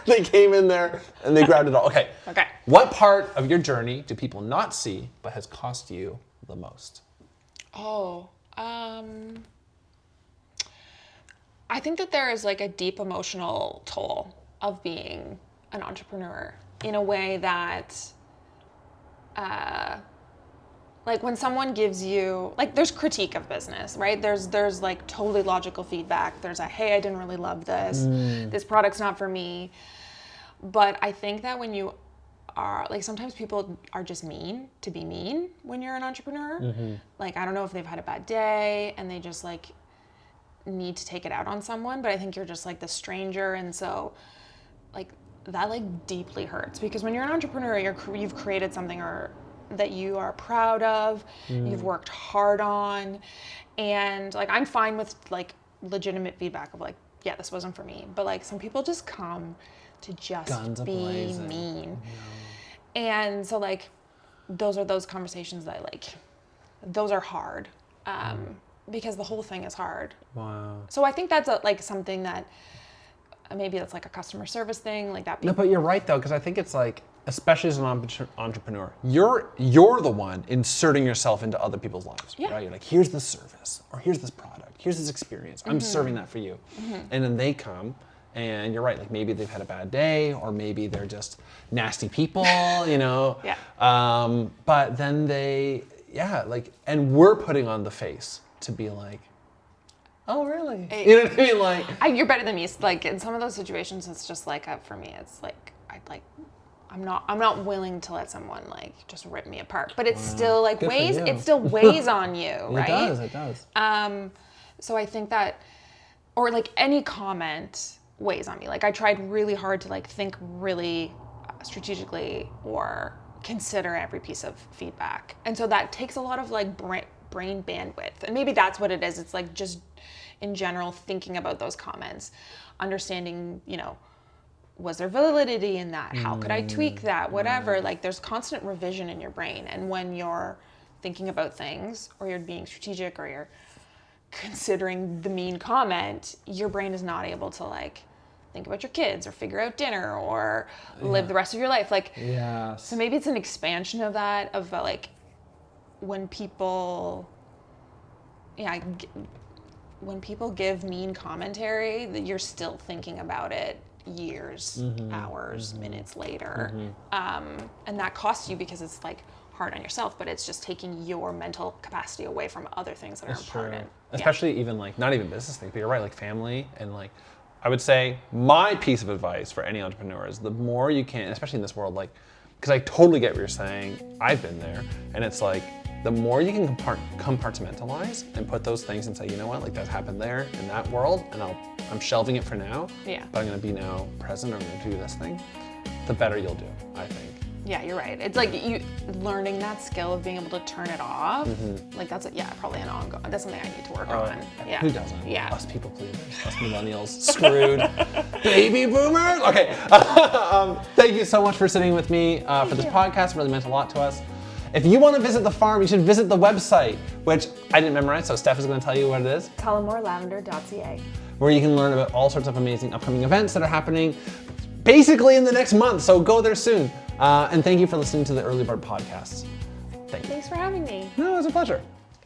[SPEAKER 1] They came in there and they grabbed it all. Okay.
[SPEAKER 2] Okay.
[SPEAKER 1] What part of your journey do people not see but has cost you the most?
[SPEAKER 2] Oh, I think that there is like a deep emotional toll of being an entrepreneur in a way that, like when someone gives you, like there's critique of business, right? There's like totally logical feedback. There's a, hey, I didn't really love this. This product's not for me. But I think that when you are, like sometimes people are just mean to be mean when you're an entrepreneur. Like, I don't know if they've had a bad day and they just like need to take it out on someone, but I think you're just like the stranger. And so like that like deeply hurts because when you're an entrepreneur, you've created something or that you are proud of, you've worked hard on. And like, I'm fine with like legitimate feedback of like, yeah, this wasn't for me. But like some people just come to just
[SPEAKER 1] Guns
[SPEAKER 2] be
[SPEAKER 1] a-blazing.
[SPEAKER 2] mean. And so like, those are those conversations that like, those are hard because the whole thing is hard.
[SPEAKER 1] Wow.
[SPEAKER 2] So I think that's like something that maybe that's like a customer service thing, like that.
[SPEAKER 1] No, but you're right though, because I think it's like, especially as an entrepreneur, you're the one inserting yourself into other people's lives, right? You're like, here's this service, or here's this product, here's this experience. I'm serving that for you. And then they come, and you're right, like maybe they've had a bad day, or maybe they're just nasty people, you know? But then they, like, and we're putting on the face to be like, oh, really? You know what I mean? Like,
[SPEAKER 2] You're better than me. It's like in some of those situations, it's just like for me, it's like I'm not willing to let someone like just rip me apart. But it's still like weighs. It still weighs on you, right?
[SPEAKER 1] It does.
[SPEAKER 2] So I think that, or like any comment weighs on me. Like I tried really hard to like think really strategically or consider every piece of feedback, and so that takes a lot of like brain bandwidth. And maybe that's what it is. It's like just in general thinking about those comments, understanding, you know, was there validity in that? How could I tweak that? Whatever. Like there's constant revision in your brain. And when you're thinking about things or you're being strategic or you're considering the mean comment, your brain is not able to like think about your kids or figure out dinner or live the rest of your life. Like, so maybe it's an expansion of that, of like when people, when people give mean commentary, that you're still thinking about it years, hours, minutes later. And that costs you because it's like hard on yourself, but it's just taking your mental capacity away from other things that are important.
[SPEAKER 1] Especially even like, not even business things, but you're right, like family. And like, I would say my piece of advice for any entrepreneur is the more you can, especially in this world, like, because I totally get what you're saying. I've been there. And it's like, the more you can compartmentalize and put those things and say, you know what, like that happened there in that world, and I'm shelving it for now, but I'm gonna be now present, or I'm gonna do this thing, the better you'll do, I think.
[SPEAKER 2] Yeah, you're right. It's like you learning that skill of being able to turn it off. Like that's probably an ongoing. That's something I need to work on. Yeah.
[SPEAKER 1] Who doesn't?
[SPEAKER 2] Yeah.
[SPEAKER 1] Us people pleasers, us millennials, screwed. Baby boomers. Okay. Thank you so much for sitting with me for this podcast. It really meant a lot to us. If you want to visit the farm, you should visit the website, which I didn't memorize, so Steph is going to tell you what it is.
[SPEAKER 2] TullamoreLavender.ca.
[SPEAKER 1] Where you can learn about all sorts of amazing upcoming events that are happening basically in the next month, so go there soon. And thank you for listening to the Early Bird Podcast. Thank you.
[SPEAKER 2] Thanks for having me.
[SPEAKER 1] No, it was a pleasure.